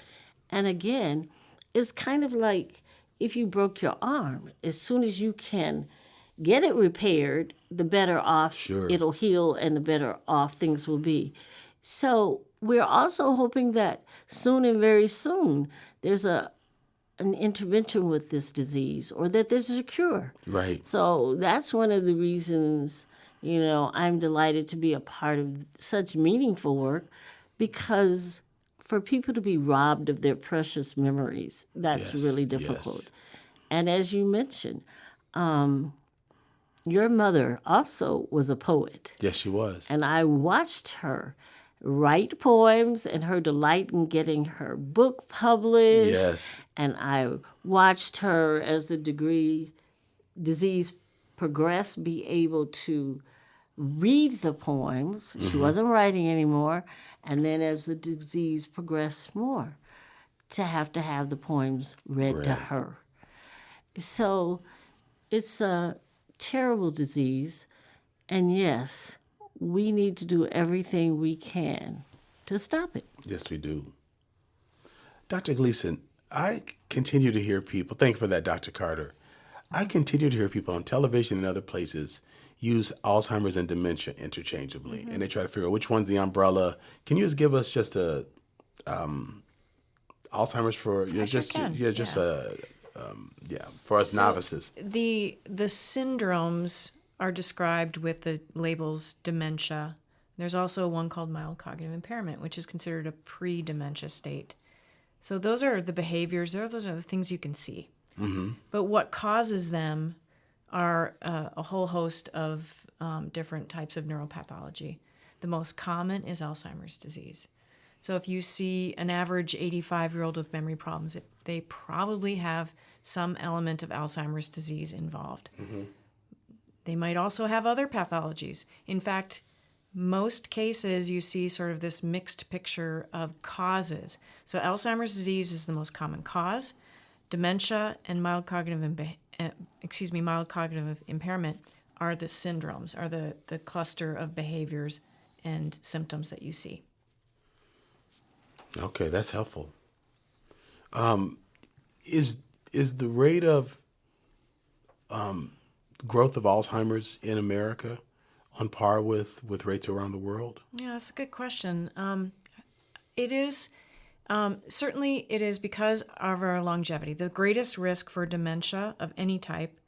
And again, it's kind of like if you broke your arm, as soon as you can get it repaired, the better off Sure. it'll heal and the better off things will be. So we're also hoping that soon and very soon there's an intervention with this disease, or that there's a cure. Right. So that's one of the reasons, I'm delighted to be a part of such meaningful work, because for people to be robbed of their precious memories, that's Yes, really difficult. yes. And as you mentioned, your mother also was a poet. Yes, she was. And I watched her write poems and her delight in getting her book published. Yes. And I watched her, as the disease progressed, be able to read the poems. She wasn't writing anymore. And then as the disease progressed more, to have the poems read to her. So it's a terrible disease. And yes, we need to do everything we can to stop it. Yes, we do. Dr. Gleason, I continue to hear people, thank you for that, Dr. Carter. I continue to hear people on television and other places use Alzheimer's and dementia interchangeably, and they try to figure out which one's the umbrella. Can you just give us just a Alzheimer's for for us novices? The syndromes are described with the labels dementia. There's also one called mild cognitive impairment, which is considered a pre-dementia state. So those are the behaviors, those are the things you can see. Mm-hmm. But what causes them are a whole host of different types of neuropathology. The most common is Alzheimer's disease. So if you see an average 85-year-old with memory problems, they probably have some element of Alzheimer's disease involved. Mm-hmm. They might also have other pathologies. In fact, most cases you see sort of this mixed picture of causes. So Alzheimer's disease is the most common cause. Dementia and mild cognitive impairment are the syndromes, are the cluster of behaviors and symptoms that you see. Okay, that's helpful. Is the rate of growth of Alzheimer's in America on par with rates around the world? Yeah, that's a good question. It is. Certainly it is because of our longevity. The greatest risk for dementia of any type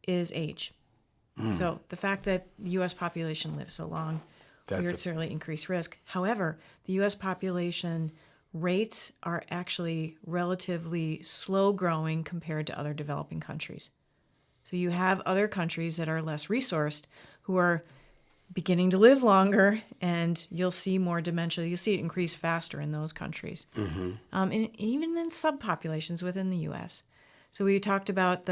is age. So the fact that the U.S. population lives so long, would certainly increase risk. However, the U.S. population rates are actually relatively slow growing compared to other developing countries. So you have other countries that are less resourced who are beginning to live longer, and you'll see more dementia. You'll see it increase faster in those countries, and even in subpopulations within the U.S. So we talked about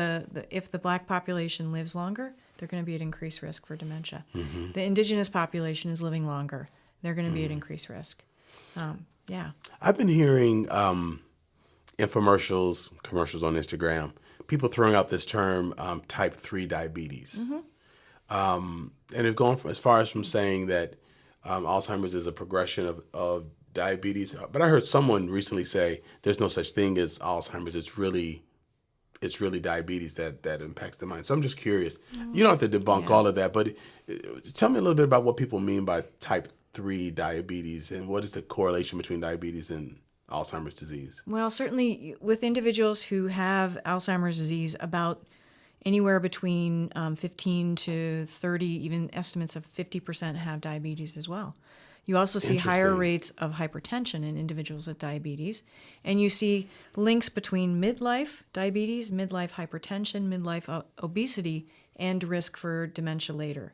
if the Black population lives longer, they're going to be at increased risk for dementia. The Indigenous population is living longer; they're going to be at increased risk. Yeah, I've been hearing infomercials, commercials on Instagram, people throwing out this term type 3 diabetes. And they've gone as far as from saying that Alzheimer's is a progression of diabetes. But I heard someone recently say there's no such thing as Alzheimer's. It's really diabetes that impacts the mind. So I'm just curious. You don't have to debunk all of that, but tell me a little bit about what people mean by type 3 diabetes and what is the correlation between diabetes and Alzheimer's disease? well, certainly with individuals who have Alzheimer's disease, about anywhere between 15 to 30, even estimates of 50% have diabetes as well. You also see higher Interesting. rates of hypertension in individuals with diabetes, and you see links between midlife diabetes, midlife hypertension, midlife obesity, and risk for dementia later.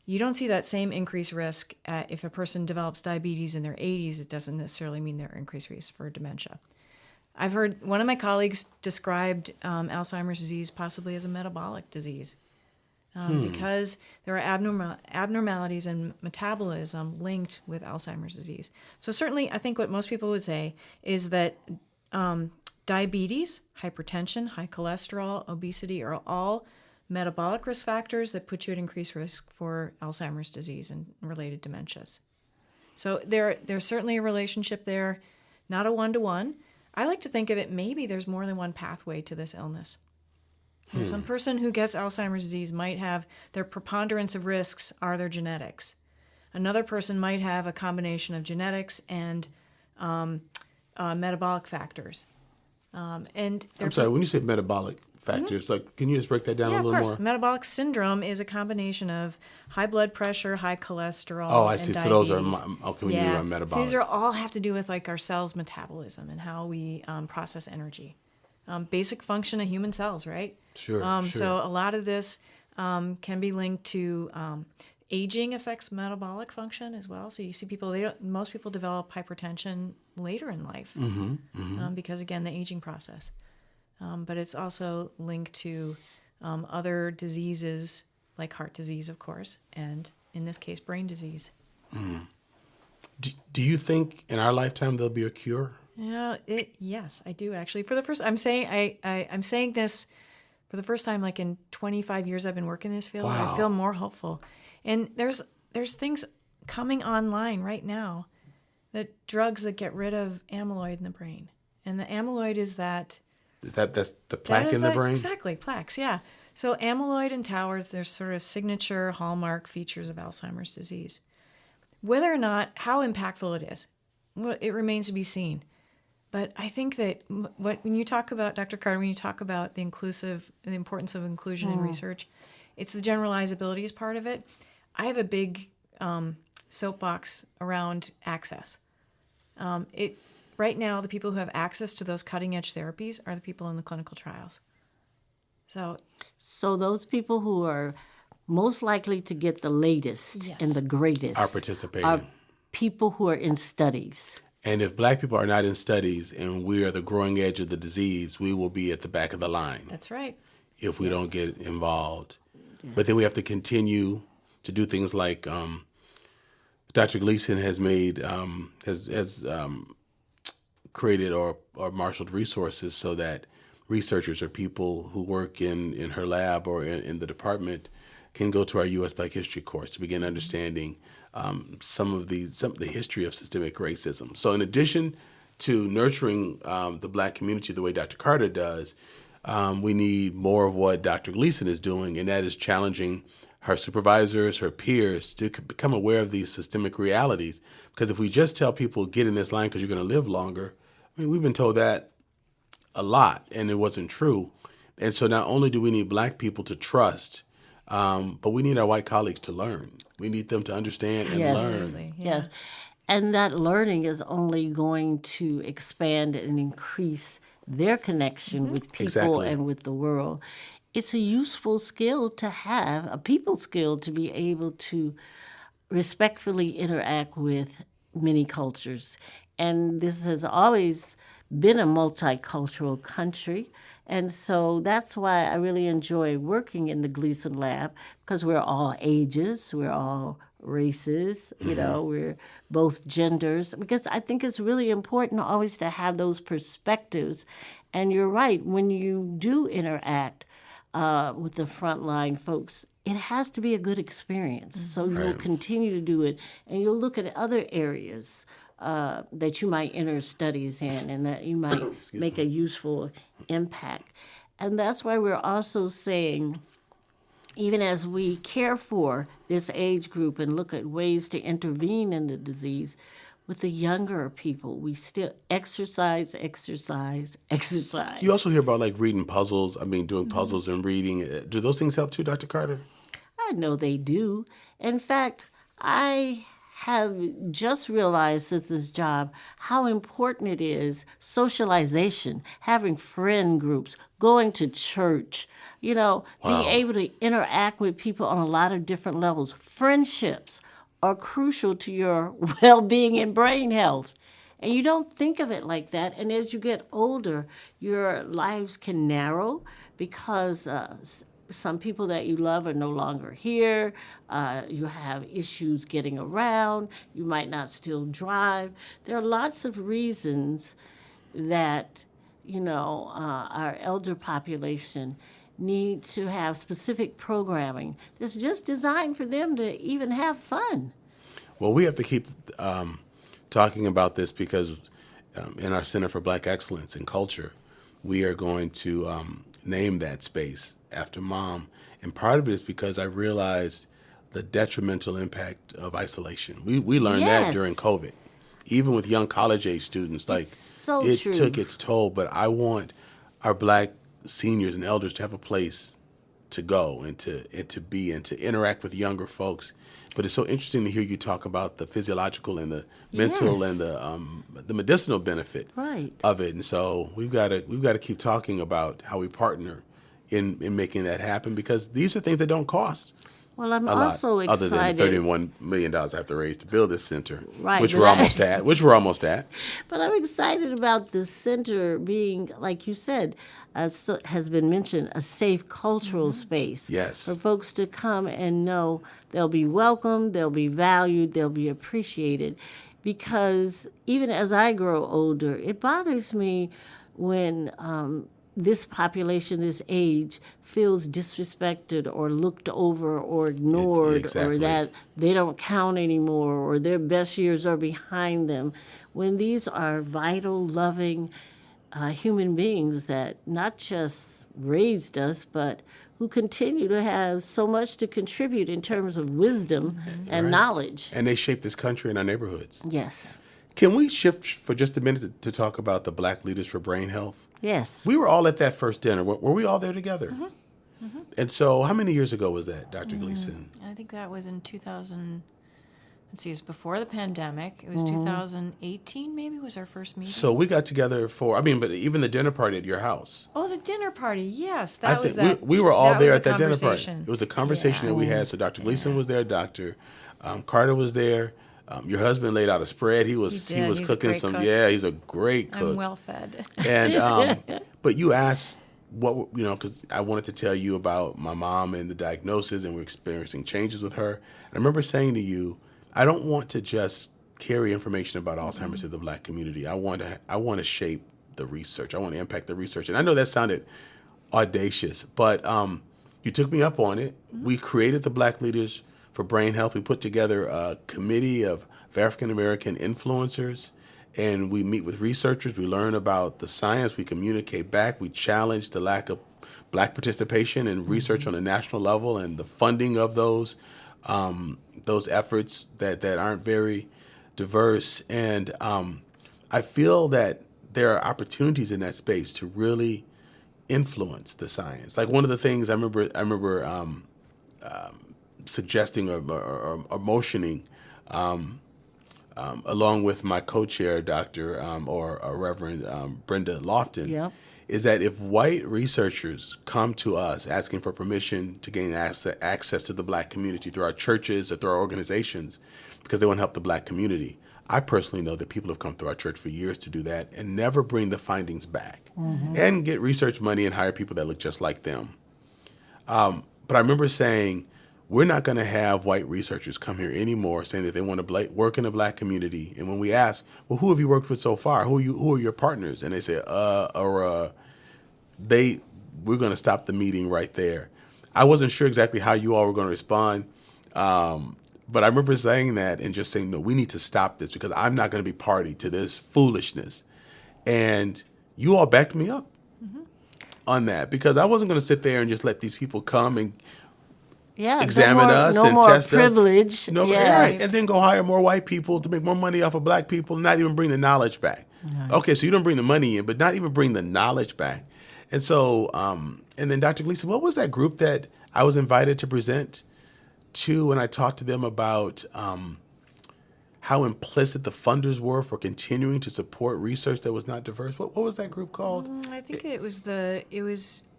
You don't see that same increased risk if a person develops diabetes in their 80s. It doesn't necessarily mean they're increased risk for dementia. I've heard one of my colleagues described Alzheimer's disease possibly as a metabolic disease because there are abnormalities in metabolism linked with Alzheimer's disease. So certainly I think what most people would say is that diabetes, hypertension, high cholesterol, obesity are all metabolic risk factors that put you at increased risk for Alzheimer's disease and related dementias. So there's certainly a relationship there, not a one-to-one. I like to think of it, maybe there's more than one pathway to this illness. And some person who gets Alzheimer's disease might have their preponderance of risks are their genetics. Another person might have a combination of genetics and metabolic factors. And I'm sorry, when you say metabolic factors, like, can you just break that down a of little course. more? Metabolic syndrome is a combination of high blood pressure, high cholesterol. Oh, I and see. diabetes. So those are okay when you mean by metabolic. So these are all have to do with like our cells' metabolism and how we process energy. Basic function of human cells, right? Sure. So a lot of this can be linked to aging affects metabolic function as well. So you see most people develop hypertension later in life because again, the aging process. But it's also linked to other diseases like heart disease, of course, and in this case, brain disease. Do you think in our lifetime there'll be a cure? Yeah, yes, I do actually. I'm saying this for the first time, like in 25 years I've been working in this field. Wow. I feel more hopeful, and there's things coming online right now, that drugs that get rid of amyloid in the brain, and the amyloid is that's the plaque in the brain? Exactly, plaques, yeah. So amyloid and tau, they're sort of signature hallmark features of Alzheimer's disease. Whether or not, how impactful it is, well, it remains to be seen. But I think that when you talk about, Dr. Carter, when you talk about the importance of inclusion in research, it's the generalizability is part of it. I have a big soapbox around access. Right now, the people who have access to those cutting-edge therapies are the people in the clinical trials. So those people who are most likely to get the latest Yes. and the greatest Are participating. are people who are in studies. And if Black people are not in studies and we are the growing edge of the disease, we will be at the back of the line that's right. if we don't get involved. But then we have to continue to do things like Dr. Gleason has made has created or marshaled resources so that researchers or people who work in her lab or in the department can go to our U.S. Black History course to begin understanding some of the history of systemic racism. So in addition to nurturing the Black community the way Dr. Carter does, we need more of what Dr. Gleason is doing, and that is challenging her supervisors, her peers to become aware of these systemic realities. Because if we just tell people, get in this line because you're going to live longer, I mean, we've been told that a lot, and it wasn't true. And so not only do we need Black people to trust, but we need our white colleagues to learn. We need them to understand and Yes. learn. Absolutely, yeah. Yes. And that learning is only going to expand and increase their connection with people Exactly. and with the world. It's a useful skill to have, a people skill to be able to respectfully interact with many cultures. And this has always been a multicultural country. And so that's why I really enjoy working in the Gleason Lab, because we're all ages, we're all races, we're both genders, because I think it's really important always to have those perspectives. And you're right, when you do interact with the frontline folks, it has to be a good experience. So you'll continue to do it, and you'll look at other areas that you might enter studies in and that you might make a useful impact. And that's why we're also saying, even as we care for this age group and look at ways to intervene in the disease, with the younger people, we still exercise. You also hear about like reading puzzles. Doing puzzles and reading. Do those things help too, Dr. Carter? I know they do. In fact, I have just realized since this job how important it is, socialization, having friend groups, going to church, being able to interact with people on a lot of different levels. Friendships are crucial to your well-being and brain health. And you don't think of it like that. And as you get older, your lives can narrow because some people that you love are no longer here. You have issues getting around. You might not still drive. There are lots of reasons that, our elder population need to have specific programming that's just designed for them to even have fun. Well, we have to keep talking about this because in our Center for Black Excellence in Culture, we are going to name that space after Mom. And part of it is because I realized the detrimental impact of isolation. We learned that during COVID. Even with young college-age students, true. Took its toll. But I want our Black seniors and elders to have a place to go and to be and to interact with younger folks. But it's so interesting to hear you talk about the physiological and the mental and the medicinal benefit of it. And so we've got to keep talking about how we partner in making that happen, because these are things that don't cost. Well, I'm also excited. Other than $31 million I have to raise to build this center, right, which we're almost at. But I'm excited about the center being, like you said, has been mentioned, a safe cultural space. Yes. For folks to come and know they'll be welcomed, they'll be valued, they'll be appreciated. Because even as I grow older, it bothers me when this population, this age, feels disrespected or looked over or ignored, or that they don't count anymore, or their best years are behind them, when these are vital, loving human beings that not just raised us, but who continue to have so much to contribute in terms of wisdom and knowledge. And they shape this country and our neighborhoods. Yes. Can we shift for just a minute to talk about the Black Leaders for Brain Health? Yes. We were all at that first dinner. Were we all there together? And so how many years ago was that, Dr. Gleason? I think that was in 2000. Let's see, it was before the pandemic. It was 2018, maybe, was our first meeting. So we got together but even the dinner party at your house. Oh, the dinner party, yes. We were all there at that dinner party. conversation. It was a conversation that we had. So Dr. Gleason was there, Dr. Carter was there. Your husband laid out a spread. He was He's cooking some. cook. Yeah, he's a great cook. I'm well fed. And but you asked because I wanted to tell you about my mom and the diagnosis, and we're experiencing changes with her. And I remember saying to you, I don't want to just carry information about Alzheimer's to the Black community. I want to shape the research. I want to impact the research. And I know that sounded audacious, but you took me up on it. We created the Black Leaders for Brain Health. We put together a committee of African-American influencers, and we meet with researchers. We learn about the science. We communicate back. We challenge the lack of Black participation in research on a national level and the funding of those efforts that aren't very diverse. And I feel that there are opportunities in that space to really influence the science. Like one of the things I remember suggesting or motioning along with my co-chair, Dr. or Reverend Brenda Lofton, is that if white researchers come to us asking for permission to gain access to the Black community through our churches or through our organizations because they want to help the Black community, I personally know that people have come through our church for years to do that and never bring the findings back and get research money and hire people that look just like them. But I remember saying, we're not going to have white researchers come here anymore saying that they want to work in the Black community. And when we ask, well, who have you worked with so far? Who are your partners? And they say, we're going to stop the meeting right there. I wasn't sure exactly how you all were going to respond. But I remember saying that and just saying, no, we need to stop this because I'm not going to be party to this foolishness. And you all backed me up on that because I wasn't going to sit there and just let these people come and examine us and test privilege. us. Right. And then go hire more white people to make more money off of Black people and not even bring the knowledge back. Right. Okay, so you don't bring the money in, but not even bring the knowledge back. And so, and then Dr. Gleason, what was that group that I was invited to present to when I talked to them about how implicit the funders were for continuing to support research that was not diverse? What was that group called? I think it was NIH.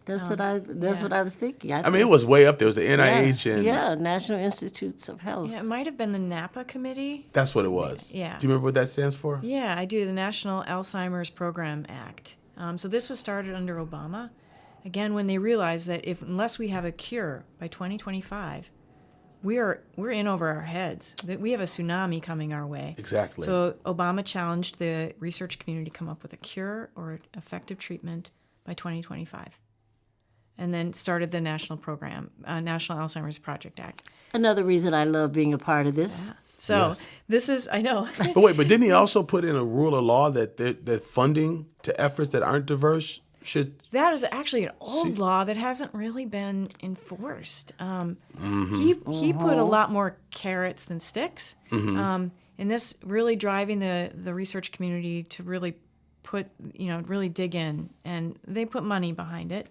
That's what I was thinking. I mean, it was way up there. It was the NIH and National Institutes of Health. Yeah, it might have been the Napa Committee. That's what it was. Yeah. Do you remember what that stands for? Yeah, I do. The National Alzheimer's Program Act. So this was started under Obama. Again, when they realized that unless we have a cure by 2025, we're in over our heads. That we have a tsunami coming our way. Exactly. So Obama challenged the research community to come up with a cure or effective treatment by 2025. And then started the national program, National Alzheimer's Project Act. Another reason I love being a part of this. Yeah. So this is, I know. But didn't he also put in a rule of law that funding to efforts that aren't diverse should... That is actually an old law that hasn't really been enforced. He put a lot more carrots than sticks. And this really driving the research community to really really dig in. And they put money behind it.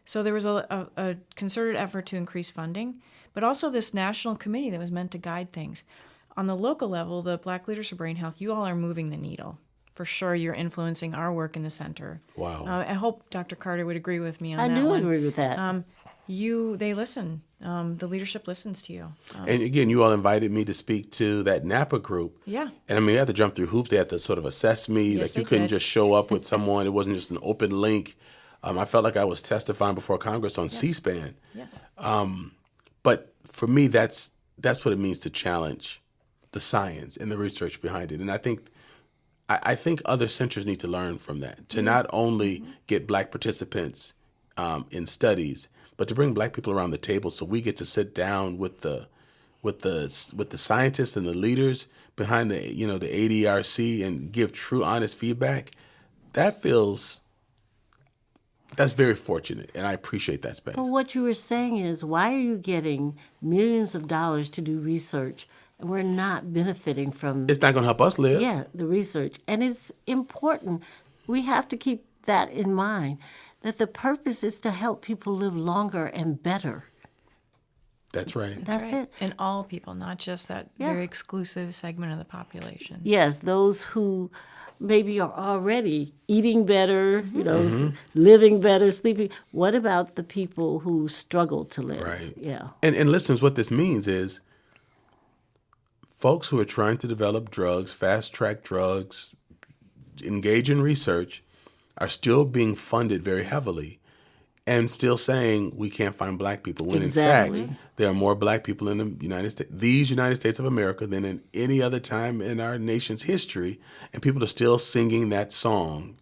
So there was a concerted effort to increase funding, but also this national committee that was meant to guide things. On the local level, the Black Leaders for Brain Health, you all are moving the needle. For sure, you're influencing our work in the center. Wow. I hope Dr. Carter would agree with me on that I do one. agree with that. They listen. The leadership listens to you. And again, you all invited me to speak to that Napa group. Yeah. And I mean, we had to jump through hoops. They had to sort of assess me. Yes, You couldn't just show up with someone. It wasn't just an open link. I felt like I was testifying before Congress on C-SPAN. Yes. But for me, that's what it means to challenge the science and the research behind it. And I think other centers need to learn from that, to not only get Black participants in studies, but to bring Black people around the table so we get to sit down with the scientists and the leaders behind the ADRC and give true, honest feedback. That's very fortunate, and I appreciate that space. But what you were saying is, why are you getting millions of dollars to do research, and we're not benefiting from... It's not going to help us live. Yeah, the research. And it's important. We have to keep that in mind, that the purpose is to help people live longer and better. That's right. That's it. And all people, not just that very exclusive segment of the population. Yes, those who maybe are already eating better, living better, sleeping. What about the people who struggle to live? Right. Yeah. And listeners, what this means is folks who are trying to develop drugs, fast-track drugs, engage in research, are still being funded very heavily and still saying we can't find Black people, when Exactly. in fact there are more Black people in the United States of America than in any other time in our nation's history, and people are still singing that song,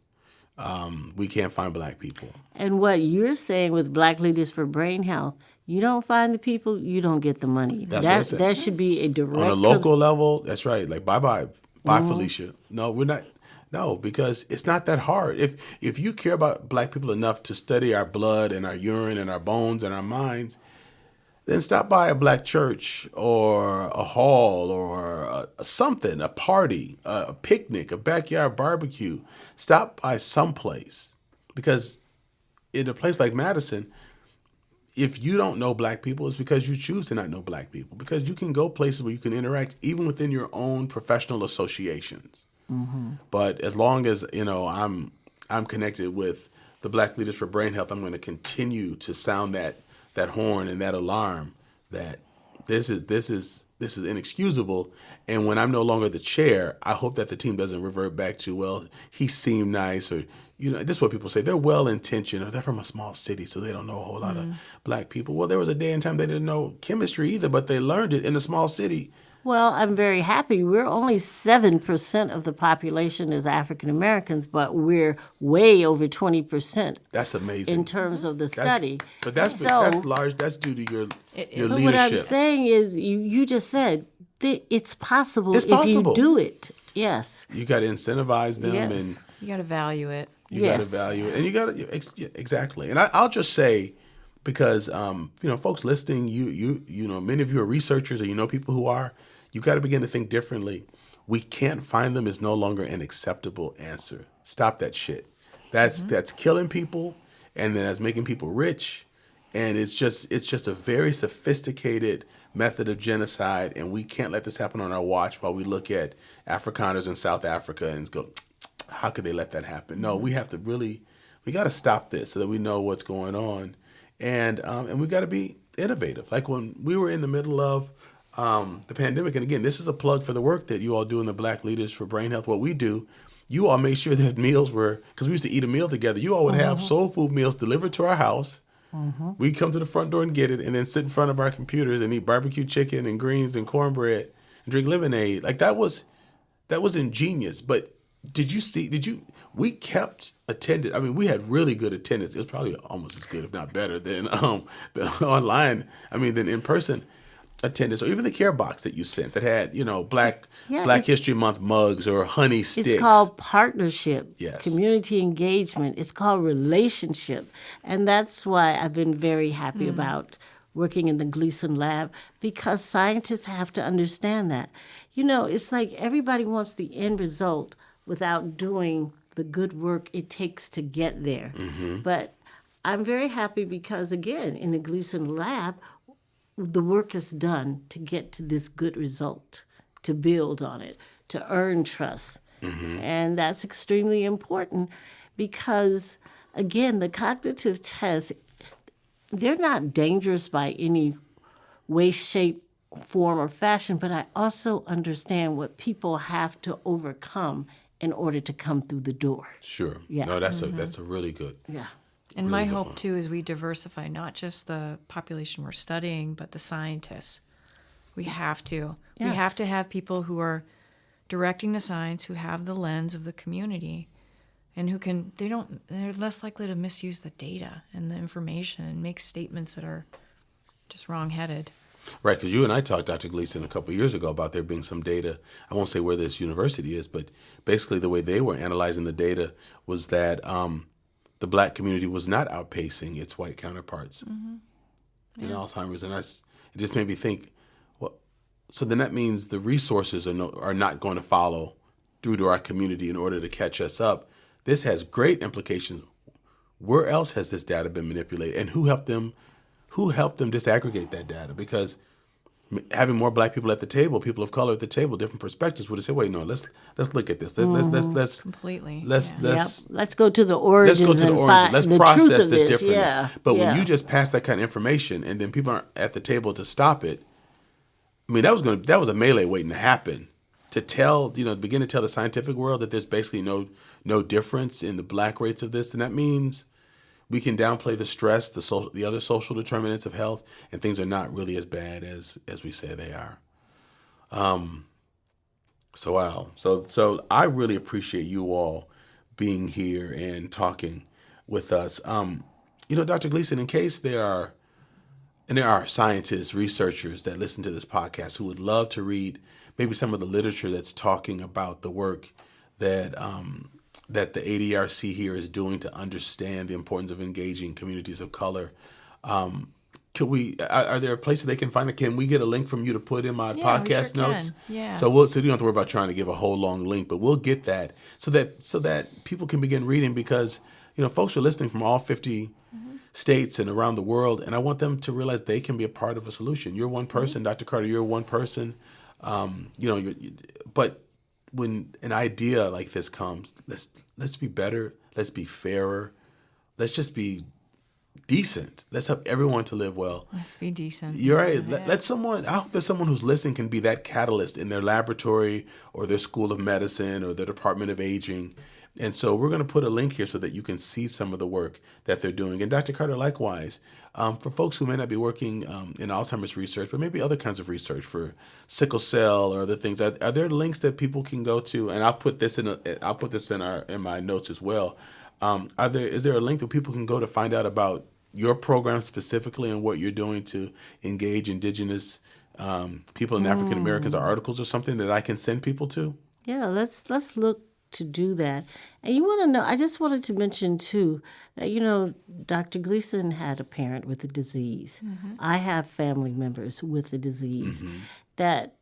we can't find Black people. And what you're saying with Black Leaders for Brain Health, you don't find the people, you don't get the money. That's what I'm saying. That should be a direct... On a local level, that's right. Like, bye, Felicia. No, we're not. No, because it's not that hard. If you care about Black people enough to study our blood and our urine and our bones and our minds, then stop by a Black church or a hall or something, a party, a picnic, a backyard barbecue. Stop by someplace, because in a place like Madison, if you don't know Black people, it's because you choose to not know Black people, because you can go places where you can interact even within your own professional associations. But as long as, I'm connected with the Black Leaders for Brain Health, I'm going to continue to sound that horn and that alarm that this is inexcusable. And when I'm no longer the chair, I hope that the team doesn't revert back to, well, he seemed nice, or, this is what people say. They're well-intentioned, or they're from a small city, so they don't know a whole lot of Black people. Well, there was a day and time they didn't know chemistry either, but they learned it in a small city. Well, I'm very happy. We're only 7% of the population is African Americans, but we're way over 20%. That's amazing. In terms of the study. But that's large. That's due to your But leadership. what I'm saying is, you just said it's possible It's possible. if you do it. Yes. You got to incentivize them, Yes. and You got to value it. you got to value it, and you got to exactly. And I'll just say, because folks listening, many of you are researchers, and people who are. You got to begin to think differently. We can't find them is no longer an acceptable answer. Stop that shit. That's killing people, and then that's making people rich, and it's just a very sophisticated method of genocide, and we can't let this happen on our watch while we look at Afrikaners in South Africa and go, how could they let that happen? No, we have to we got to stop this so that we know what's going on, and we got to be innovative. Like when we were in the middle of the pandemic, and again, this is a plug for the work that you all do in the Black Leaders for Brain Health. What we do, you all made sure that meals were, because we used to eat a meal together, you all would have soul food meals delivered to our house. We'd come to the front door and get it, and then sit in front of our computers and eat barbecue chicken and greens and cornbread and drink lemonade. Like that was ingenious. But we kept attendance. I mean, we had really good attendance. It was probably almost as good, if not better, than online. Than in person attendance, or even the care box that you sent that had, Black History Month mugs or honey sticks. It's called partnership, Yes. Community engagement. It's called relationship. And that's why I've been very happy about working in the Gleason lab, because scientists have to understand that. It's like everybody wants the end result without doing the good work it takes to get there. But I'm very happy because, again, in the Gleason lab, the work is done to get to this good result, to build on it, to earn trust. And that's extremely important because, again, the cognitive tests, they're not dangerous by any way, shape, form, or fashion, but I also understand what people have to overcome in order to come through the door. Sure. Yeah. No, that's a really good. Yeah. And Really my good hope, one. too, is we diversify not just the population we're studying, but the scientists. We have to. We Yes. have to have people who are directing the science, who have the lens of the community, and they're less likely to misuse the data and the information and make statements that are just wrong-headed. Right, because you and I talked, Dr. Gleason, a couple of years ago about there being some data. I won't say where this university is, but basically the way they were analyzing the data was that the Black community was not outpacing its white counterparts in Alzheimer's, and it just made me think, well, so then that means the resources are not going to follow through to our community in order to catch us up. This has great implications. Where else has this data been manipulated, and who helped them disaggregate that data? Because having more Black people at the table, people of color at the table, different perspectives would have said, wait, no, let's look at this. Let's Completely. let's Let's go to the origins. let's go to the and origin. find Let's the process truth of this differently. Yeah. But yeah. when you just pass that kind of information and then people aren't at the table to stop it, that was a melee waiting to happen. To begin to tell the scientific world that there's basically no difference in the Black rates of this, then that means we can downplay the stress, the other social determinants of health, and things are not really as bad as we say they are. So I really appreciate you all being here and talking with us. Dr. Gleason, in case there are scientists, researchers that listen to this podcast who would love to read maybe some of the literature that's talking about the work that the ADRC here is doing to understand the importance of engaging communities of color. Are there places they can find it? Can we get a link from you to put in my podcast we sure notes? can. Yeah. So you don't have to worry about trying to give a whole long link, but we'll get that so that people can begin reading, because folks are listening from all 50 states and around the world, and I want them to realize they can be a part of a solution. You're one person, Dr. Carter. You're one person. But when an idea like this comes, let's be better, let's be fairer, let's just be decent. Let's help everyone to live well. Let's be decent. You're right. Yeah. Let someone, I hope that someone who's listening can be that catalyst in their laboratory or their school of medicine or their department of aging. And so we're going to put a link here so that you can see some of the work that they're doing. And Dr. Carter, likewise, for folks who may not be working in Alzheimer's research, but maybe other kinds of research for sickle cell or other things, are there links that people can go to? And I'll put this in my notes as well. Is there a link that people can go to find out about your program specifically and what you're doing to engage Indigenous people and African Americans, or articles or something that I can send people to? Yeah, let's look to do that. And you want to know, I just wanted to mention too that, Dr. Gleason had a parent with the disease. I have family members with the disease. That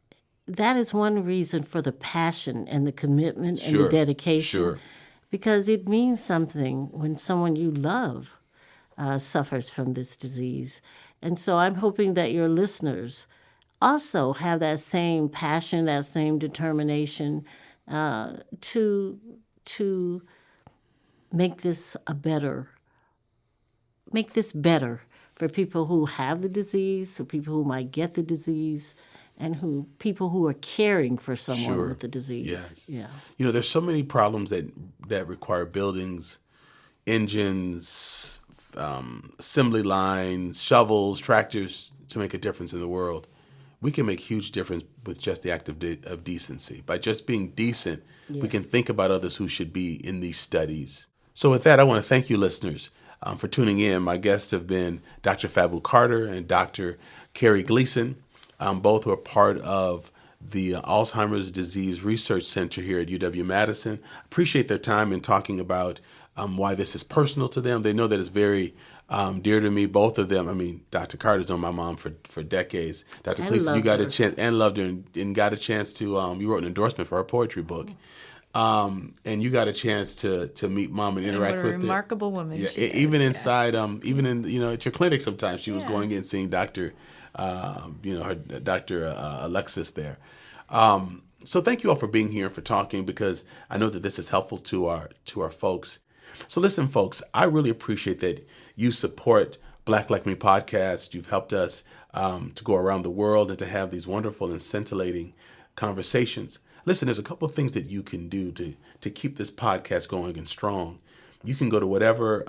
is one reason for the passion and the commitment and the dedication. Sure. Because it means something when someone you love suffers from this disease. And so I'm hoping that your listeners also have that same passion, that same determination to make this better for people who have the disease, for people who might get the disease, and people who are caring for someone with the disease. Yes. Yeah. There's so many problems that require buildings, engines, assembly lines, shovels, tractors to make a difference in the world. We can make huge difference with just the act of decency. By just being decent, we can think about others who should be in these studies. So with that, I want to thank you, listeners, for tuning in. My guests have been Dr. Fabu Carter and Dr. Carey Gleason, both who are part of the Alzheimer's Disease Research Center here at UW-Madison. Appreciate their time in talking about why this is personal to them. They know that it's very dear to me, both of them. I mean, Dr. Carter's known my mom for decades. Dr. Gleason, you got a chance, and loved her, and got a chance to, you wrote an endorsement for her poetry book. And you got a chance to meet Mom and interact with her. What a remarkable woman. Yeah, she is. even inside, even in, at your clinic sometimes, she was going in and seeing Dr. Dr. Alexis there. So thank you all for being here and for talking, because I know that this is helpful to our folks. So listen, folks, I really appreciate that you support Black Like Me podcast. You've helped us to go around the world and to have these wonderful and scintillating conversations. Listen, there's a couple of things that you can do to keep this podcast going and strong. You can go to whatever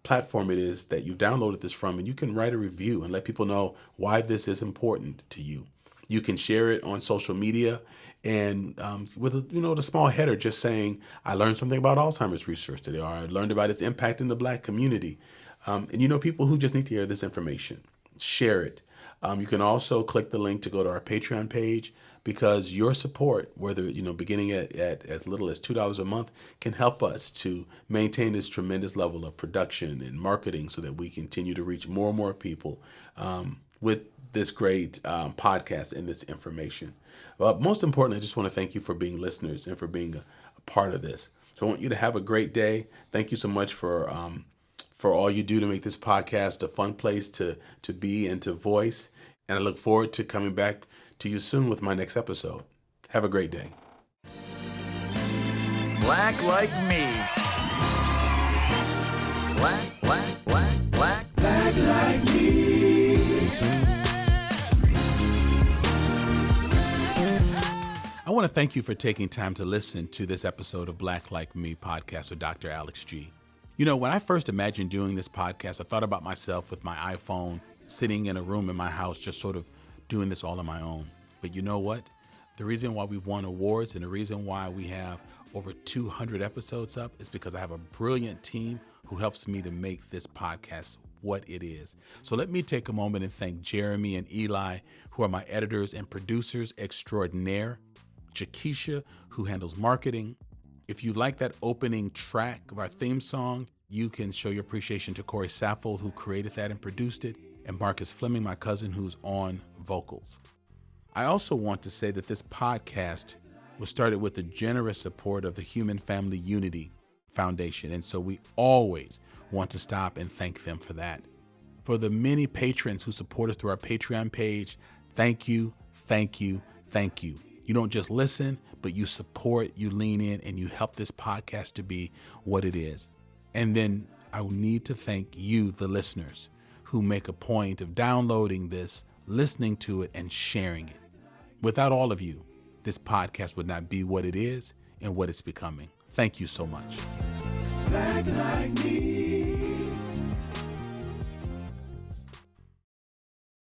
platform it is that you downloaded this from, and you can write a review and let people know why this is important to you. You can share it on social media, and with a small header just saying, I learned something about Alzheimer's research today, or I learned about its impact in the Black community. And people who just need to hear this information, share it. You can also click the link to go to our Patreon page, because your support, whether beginning at as little as $2 a month, can help us to maintain this tremendous level of production and marketing, so that we continue to reach more and more people with this great podcast and this information. But most importantly, I just want to thank you for being listeners and for being a part of this. So I want you to have a great day. Thank you so much for all you do to make this podcast a fun place to be and to voice. And I look forward to coming back to you soon with my next episode. Have a great day. Black like me. Black like me. I want to thank you for taking time to listen to this episode of Black Like Me podcast with Dr. Alex G. When I first imagined doing this podcast, I thought about myself with my iPhone, sitting in a room in my house, just sort of doing this all on my own. But you know what? The reason why we've won awards and the reason why we have over 200 episodes up is because I have a brilliant team who helps me to make this podcast what it is. So let me take a moment and thank Jeremy and Eli, who are my editors and producers extraordinaire, Jakisha, who handles marketing. If you like that opening track of our theme song, you can show your appreciation to Corey Saffold, who created that and produced it, and Marcus Fleming, my cousin, who's on vocals. I also want to say that this podcast was started with the generous support of the Human Family Unity Foundation, and so we always want to stop and thank them for that. For the many patrons who support us through our Patreon page, thank you, thank you, thank you. You don't just listen, but you support, you lean in, and you help this podcast to be what it is. And then I need to thank you, the listeners, who make a point of downloading this, listening to it, and sharing it. Without all of you, this podcast would not be what it is and what it's becoming. Thank you so much. Black like me.